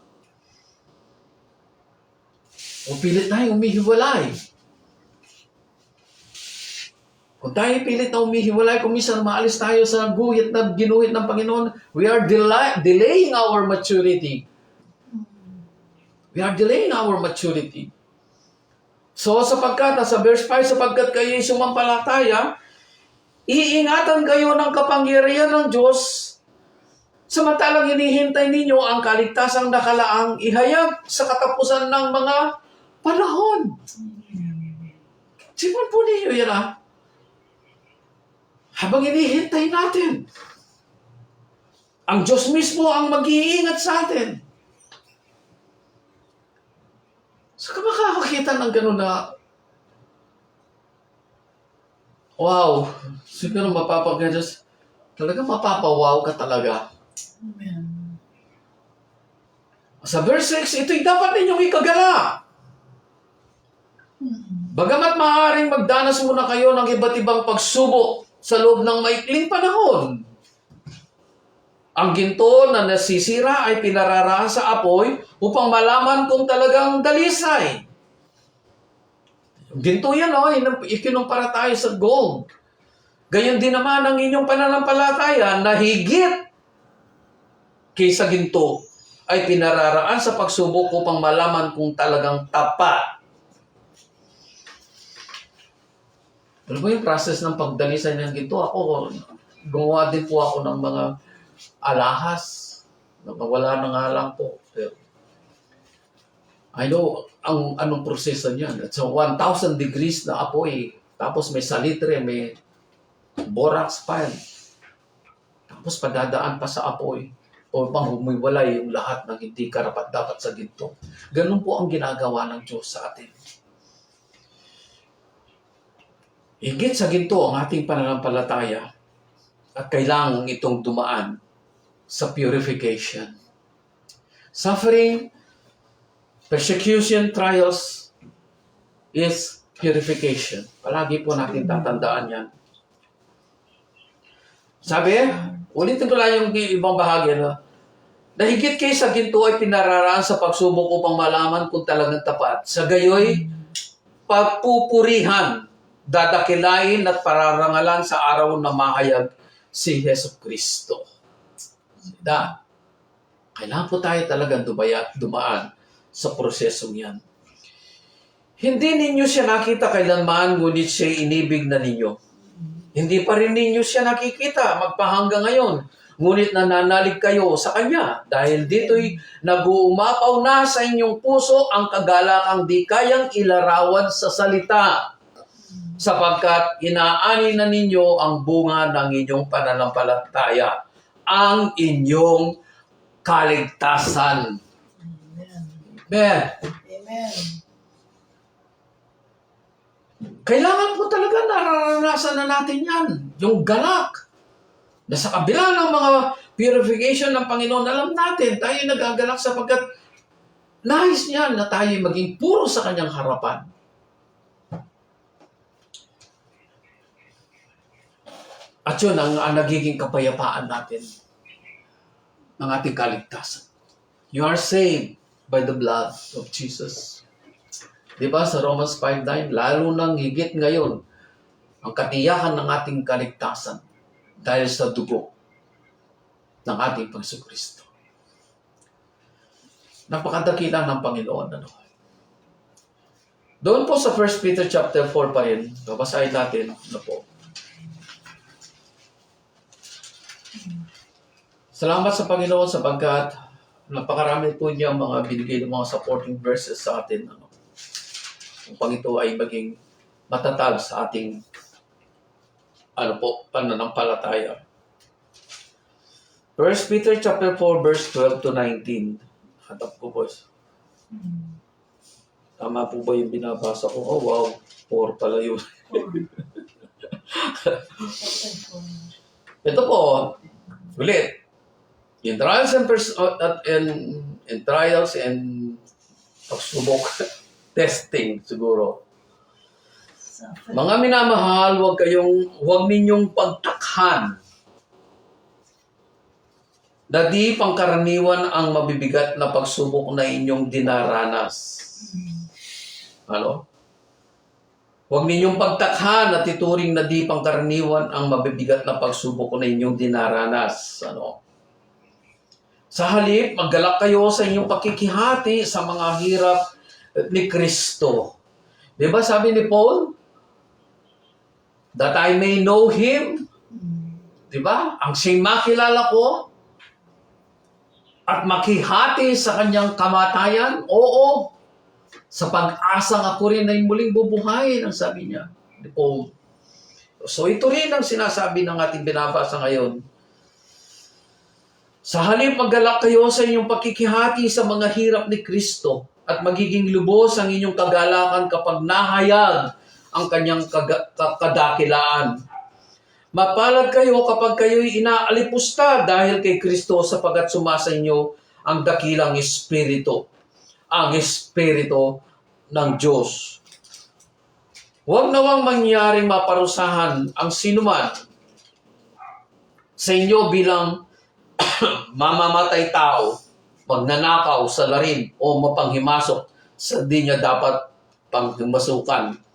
O pilit tayo umihiwalay? Kung tayo pilit na umihiwalay, kung minsan maalis tayo sa ginuhit ng Panginoon, we are delaying our maturity. We are delaying our maturity. So sapagkat, sa verse 5, sapagkat kayo'y sumampalataya, iingatan kayo ng kapangyarihan ng Diyos, samantalang hinihintay ninyo ang kaligtasang nakalaang ihayag sa katapusan ng mga panahon. Sipan po ninyo yan Habang hinihintay natin, ang Diyos mismo ang mag-iingat sa atin. So ka makakakita ng gano'n na, wow, siguro mapapag-Diyos, talaga mapapawaw ka talaga. Amen. Sa verse 6, ito'y dapat ninyong ikagala. Bagamat maaaring magdanas muna kayo ng iba't ibang pagsubok sa loob ng maikling panahon. Ang ginto na nasisira ay pinararaan sa apoy upang malaman kung talagang dalisay. Ginto yan, ikinumpara tayo sa gold. Gayon din naman ang inyong pananampalataya na higit kaysa ginto ay pinararaan sa pagsubok upang malaman kung talagang tapat. Alam mo yung process ng pagdalisay ng ginto? Ako, gumawa din po ako ng mga alahas. Wala na nga lang po. Pero, I know anong proseso niyan. It's a 1,000 degrees na apoy. Tapos may salitre, may borax pan. Tapos padadaan pa sa apoy. O pang humiwalay yung lahat ng hindi karapat-dapat sa ginto. Ganun po ang ginagawa ng Diyos sa atin. Higit sa ginto ang ating pananampalataya at kailangan itong dumaan sa purification. Suffering, persecution, trials is purification. Palagi po natin tatandaan yan. Sabi, ulitin ko lang yung ibang bahagi na higit kayo sa ginto ay pinararaan sa pagsubok upang malaman kung talagang tapat. Sa gayoy, pagpupurihan, dadakilain at pararangalan sa araw na mahayag si Hesukristo. Kailangan po tayo talagang dumaan sa prosesong yan. Hindi ninyo siya nakita kailanman, ngunit siya inibig na ninyo. Hindi pa rin ninyo siya nakikita magpahanggang ngayon. Ngunit nananalig kayo sa Kanya dahil dito'y nag-uumapaw na sa inyong puso ang kagalakang di kayang ilarawan sa salita sapagkat inaani na ninyo ang bunga ng inyong pananampalataya, ang inyong kaligtasan. Amen. Amen. Amen. Kailangan po talaga nararanasan na natin yan. Yung galak. Na sa kabila ng mga purification ng Panginoon, alam natin, tayo nagagalak sapagkat nais niya na tayo maging puro sa kanyang harapan. At yun ang nagiging kapayapaan natin ng ating kaligtasan. You are saved by the blood of Jesus. Diba sa Romans 5:9, lalo nang higit ngayon, ang katiyakan ng ating kaligtasan dahil sa dugo ng ating Panginoon. Napakadakila ng Panginoon. Ano? Doon po sa 1 Peter chapter 4 pa rin, babasahin natin na po. Salamat sa Panginoon sapagkat napakarami po niya mga binigay ng mga supporting verses sa atin. Ano? Upang ito ay maging matatag sa ating pananampalataya. 1 Peter chapter 4 verse 12 to 19. Hatap ko, boys. Tama po ba yung binabasa ko? Oh, wow. 4 pala yun. Ito po, ulit. In trials and pagsubok, testing siguro. Mga minamahal, huwag ninyong pagtakhan na di pangkaraniwan ang mabibigat na pagsubok na inyong dinaranas. Ano? Huwag ninyong pagtakhan at ituring na di pangkaraniwan ang mabibigat na pagsubok na inyong dinaranas. Ano? Sa halip, maggalak kayo sa inyong pakikihati sa mga hirap ni Kristo. Di ba sabi ni Paul? That I may know Him. Di ba? Ang siyang makilala ko at makihati sa kanyang kamatayan. Oo. Sa pag-asang ako rin ay muling bubuhayin, ang sabi niya ni Paul. So ito rin ang sinasabi ng ating binabasa ngayon. Sa halip maggalak kayo sa inyong pakikihati sa mga hirap ni Kristo at magiging lubos ang inyong kagalakan kapag nahayag ang kanyang kadakilaan. Mapalad kayo kapag kayo'y inaalipusta dahil kay Kristo sapagat sumasa inyo ang dakilang Espiritu, ang Espiritu ng Diyos. Huwag nawang mangyaring maparusahan ang sinuman sa inyo bilang mamamatay tao, magnanakaw sa larin o mapanghimasok sa di niya dapat panghimasukan.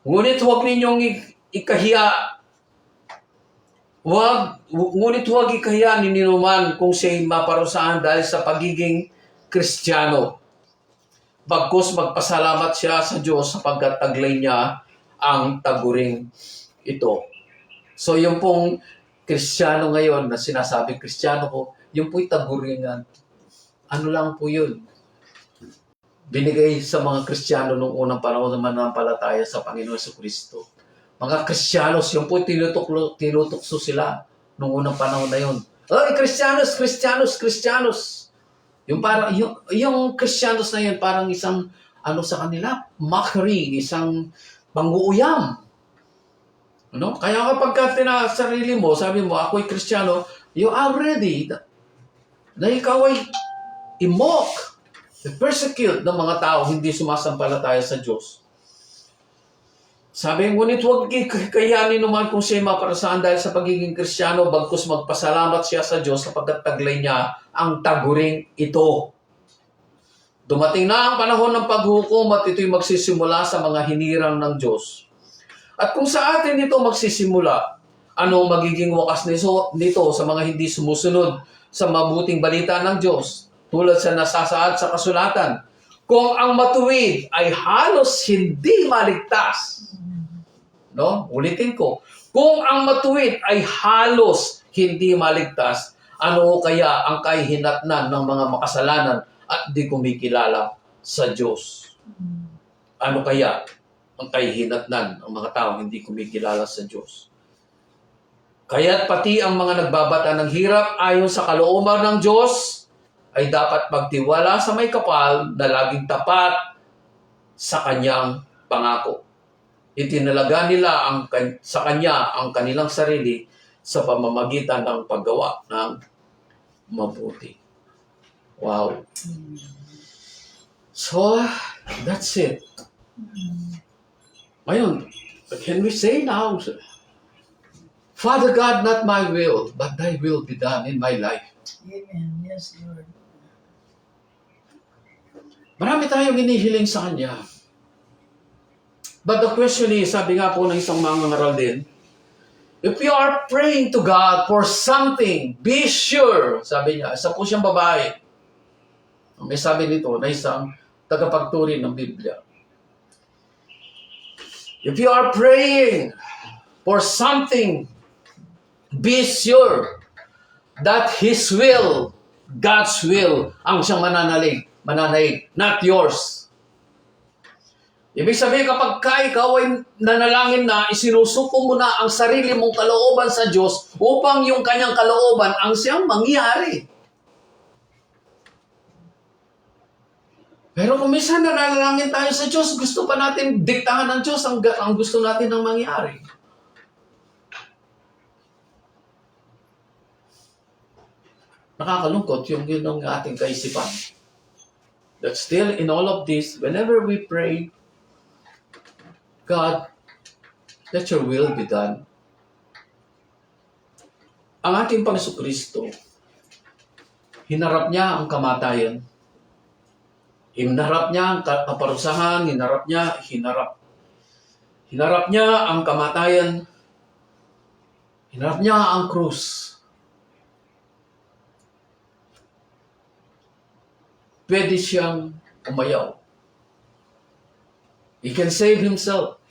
Ngunit huwag ninyong ikahiya. Ngunit huwag ikahiya ni ninuman kung siya'y maparusahan dahil sa pagiging Kristiyano. Bagkus magpasalamat siya sa Diyos sapagkat taglay niya ang taguring ito. So yung pong Kristiyano ngayon na sinasabi Kristiyano ko, yung po'y taguringan. Ano lang po yun? Binigay sa mga Kristiyano noong unang panahon na mananampalataya sa Panginoon Jesucristo. Mga Kristiyanos, yung po tinutokso sila noong unang panahon na yun. Oy, Kristiyanos, Kristiyanos, Kristiyanos. Yung Kristiyanos na yun, parang isang, sa kanila, mockery, isang pang-uuyam. Ano? Kaya kapag sarili mo, sabi mo, ako'y Kristiyano, you are ready na ikaw ay i-mock, i-persecute ng mga tao hindi sumasampalataya sa Diyos. Sabi, ngunit huwag kayanin naman kung siya maparusahan dahil sa pagiging Kristiyano, bagkus magpasalamat siya sa Diyos sapagkat taglay niya ang taguring ito. Dumating na ang panahon ng paghukom at ito'y magsisimula sa mga hinirang ng Diyos. At kung sa atin ito magsisimula, ano magiging wakas nito sa mga hindi sumusunod sa mabuting balita ng Diyos? Tulad sa nasasaad sa kasulatan, kung ang matuwid ay halos hindi maligtas, No? Ulitin ko. Kung ang matuwid ay halos hindi maligtas, ano kaya ang kahihinatnan ng mga makasalanan at di kumikilala sa Diyos? Ano kaya ang kahihinatnan ng mga tao hindi kumikilala sa Diyos? Kaya't pati ang mga nagbabata ng hirap ayon sa kalooban ng Diyos ay dapat magtiwala sa may kapal na laging tapat sa kanyang pangako. Itinalaga nila sa kanya ang kanilang sarili sa pamamagitan ng paggawa ng mabuti. Wow. So, that's it. Ngayon, can we say now, Father God, not my will, but thy will be done in my life. Amen. Yes, Lord. Marami tayong inihiling sa Kanya. But the question is, sabi nga po ng isang mangangaral din, if you are praying to God for something, be sure, sabi niya, isa po siyang babae. May sabi nito na isang tagapagturi ng Biblia. If you are praying for something, be sure that His will, God's will, ang siyang mananaig, not yours. Ibig sabihin, kapag ikaw ay nanalangin na, isinusuko mo na ang sarili mong kalooban sa Diyos upang yung kanyang kalooban ang siyang mangyari. Pero kung minsan nanalangin tayo sa Diyos, gusto pa natin diktahan ng Diyos ang gusto natin ng mangyari. Nakakalungkot yung yun ang ating kaisipan. But still, in all of this, whenever we pray, God, let your will be done. Ang ating Panginoon Kristo, hinarap niya ang kamatayan. Hinarap niya ang kaparusahan, hinarap niya ang kamatayan. Hinarap niya ang krus. Pwede siyang umayaw. He can save himself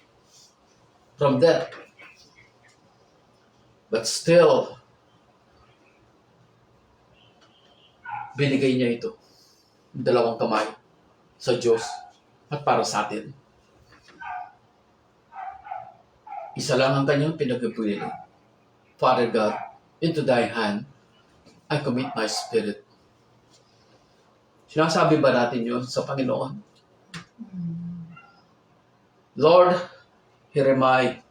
from death. But still, binigay niya ito. Dalawang kamay sa Diyos at para sa atin. Isa lang ang kanyang pinagpipili. Father God, into thy hand, I commit my spirit. Sinasabi ba natin yun sa Panginoon? Lord, here am I.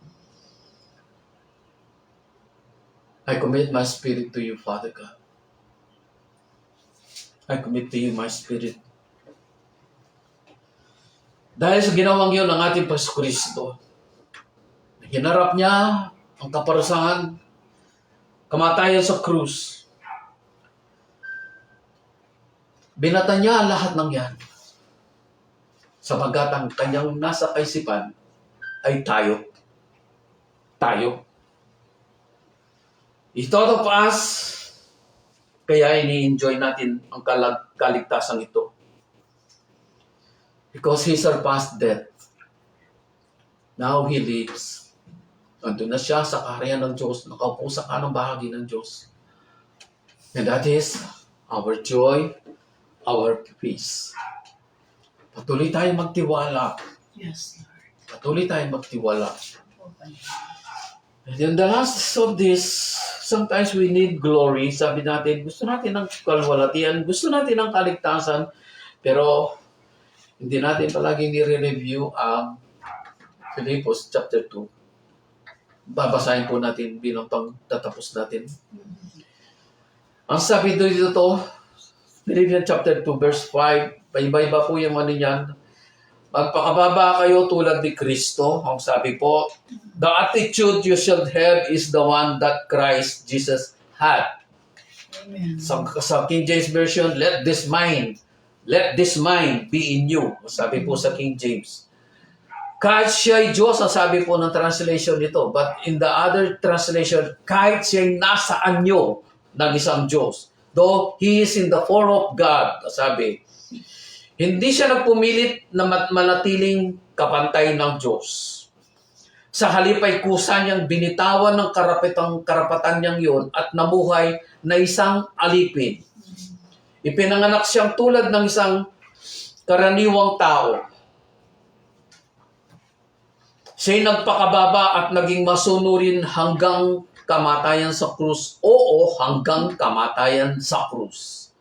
I commit my spirit to you, Father God. I commit to you my spirit. Dahil sa ginawang yun ng ating Panginoon Kristo, hinarap niya ang kaparusahan, kamatayan sa krus. Binata niya lahat ng yan. Sapagkat ang kanyang nasa kaisipan ay tayo. Tayo. Ito of us, kaya ini-enjoy natin ang kaligtasan ito. Because He surpassed death. Now He lives. Nandun na siya sa kaharian ng Diyos, nakaupo sa kanang bahagi ng Diyos. And that is our joy, our peace. Patuloy tayong magtiwala. Yes, Lord. Patuloy tayong magtiwala. Open. And in the last of this, sometimes we need glory. Sabi natin, gusto natin ng kalwalatian, gusto natin ng kaligtasan, pero hindi natin palaging nire-review ang Philippians chapter 2. Babasahin po natin bilang pagtatapos natin. Ang sabi dito Philippians chapter 2 verse 5, iba-iba po yung ano niyan. Magpakababa kayo tulad ni Kristo. Ang sabi po, the attitude you should have is the one that Christ Jesus had. Amen. Sa King James Version, let this mind be in you. Sabi po sa King James. Kahit siya'y Diyos, ang sabi po ng translation nito. But in the other translation, kahit siya'y nasa anyo ng isang Diyos. Though He is in the form of God, sabi. Hindi siya nagpumilit na manatiling kapantay ng Diyos. Sa halip ay kusa niyang binitawan ng karapatan niyang yun at namuhay na isang alipin. Ipinanganak siyang tulad ng isang karaniwang tao. Siya'y nagpakababa at naging masunurin hanggang kamatayan sa krus. Oo, hanggang kamatayan sa krus.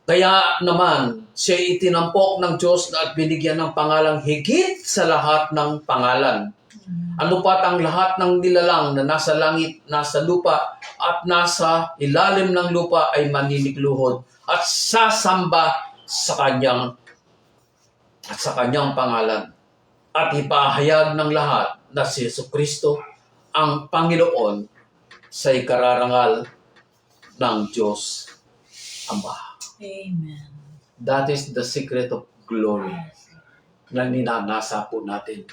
Kaya naman, siya'y itinampok ng Diyos at binigyan ng pangalang higit sa lahat ng pangalan. Ano pat ang lahat ng nilalang na nasa langit, nasa lupa, at nasa ilalim ng lupa ay maninikluhod at sasamba sa kanyang pangalan. At ipahayag ng lahat na si Jesucristo ang Panginoon sa ikararangal ng Diyos Ama. Amen. That is the secret of glory na ninanasa po natin.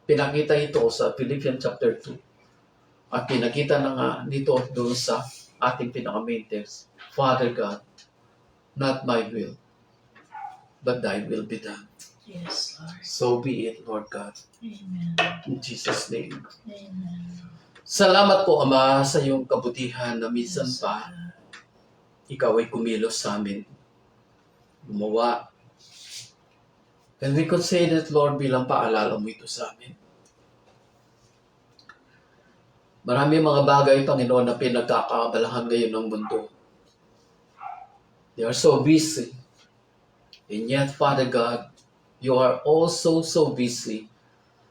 Pinakita ito sa Philippians chapter 2. At pinakita na nga dito doon sa ating pinaka-main text. Father God, not my will, but thy will be done. Yes, Lord. So be it, Lord God. Amen. In Jesus' name. Amen. Salamat po, Ama, sa iyong kabutihan na minsan pa ikaw ay kumilos sa amin. Gumawa. And we could say that, Lord, bilang paalala mo ito sa amin. Marami mga bagay, Panginoon, na pinagkakabalahan ngayon ng mundo. They are so busy. And yet, Father God, you are also so busy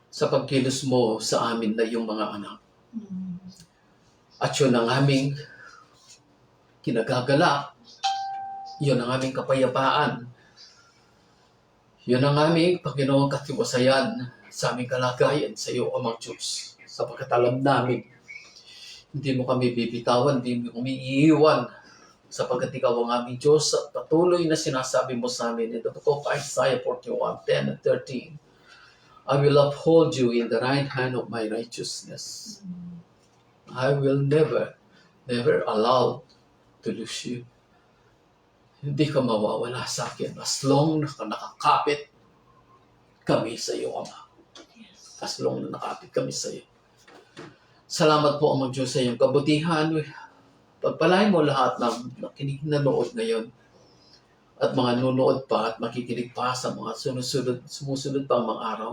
sa pagkilos mo sa amin na iyong mga anak. At yun ang aming kinagagala. Yun ang aming kapayapaan. Yun ang aming, Panginoon, katiwasayan sa aming kalagayan sa iyo, Amang Diyos. Sapagkat alam namin, hindi mo kami bibitawan, hindi mo kami iiwan. Sapagkat ikaw ang aming Diyos at patuloy na sinasabi mo sa amin in the book of Isaiah 41:10 and 13. I will uphold you in the right hand of my righteousness. I will never allow to lose you. Hindi ka mawawala sa akin as long na nakakapit kami sa iyo, Ama. As long na nakapit kami sa iyo. Salamat po, Amang Diyos, sa iyong kabutihan. Pagpalain mo lahat ng nakinig na nood ngayon at mga nunood pa at makikinig pa sa mga sumusunod pang mga araw.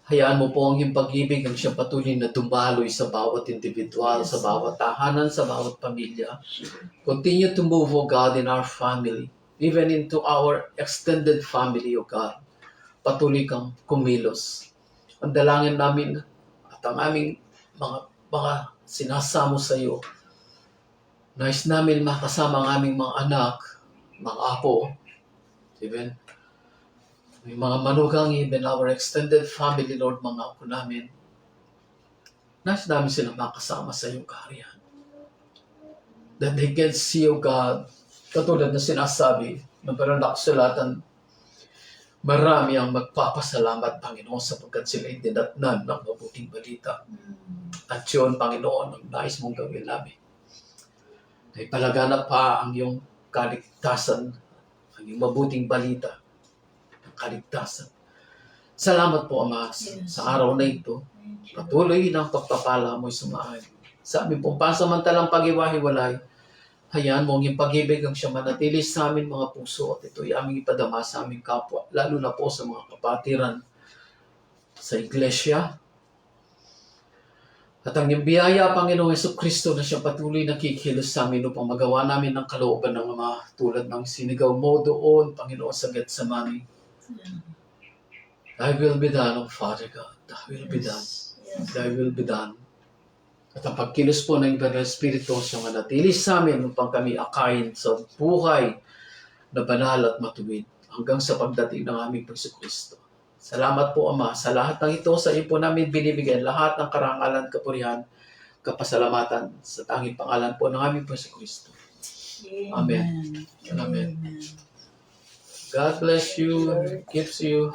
Hayaan mo po ang iyong pag-ibig ang siyang patuloy na dumaloy sa bawat individual, sa bawat tahanan, sa bawat pamilya. Continue to move, O God, in our family, even into our extended family, O God. Patuloy kang kumilos. Ang dalangin namin at ang aming mga sinasamo sa iyo. Nais namin makasama ang aming mga anak, mga apo, even may mga manugang, even our extended family, Lord, mga apo namin. Nais namin sila makasama sa iyong kaharian. That they can see, O God, katulad na sinasabi ng pananaksulatan, marami ang magpapasalamat, Panginoon, sapagkat sila dinatnan ng mabuting balita. At yun, Panginoon, ang nais mong gawin namin. Ay palaganap pa ang iyong kaligtasan, ang iyong mabuting balita, ang kaligtasan. Salamat po, Ama, sa araw na ito. Patuloy ng pagpapala mo'y sumaan. Sa aming pong pansamantalang pag-iwahiwalay, hayaan mo ang iyong pag-ibig ang siya manatili sa amin mga puso at ito'y aming ipadama sa aming kapwa, lalo na po sa mga kapatiran sa iglesia. At ang iyong biyaya, Panginoong Jesucristo, na siya patuloy nakikilos sa amin upang magawa namin ang kalooban ng Ama tulad ng sinigaw mo doon, Panginoon, sa Getsemani. Thy will be done, O Father God. Thy will be done. Thy will be done. At ang pagkilos po ng Banal Espiritu siya manatili sa amin upang kami akayin sa buhay na banal at matuwid hanggang sa pagdating ng aming Jesucristo. Salamat po, Ama, sa lahat ng ito. Sa iyo po namin binibigyan lahat ng karangalan, kapurihan, kapasalamatan sa tanging pangalan po ng aming Jesucristo. Amen. Amen. God bless you, keeps you.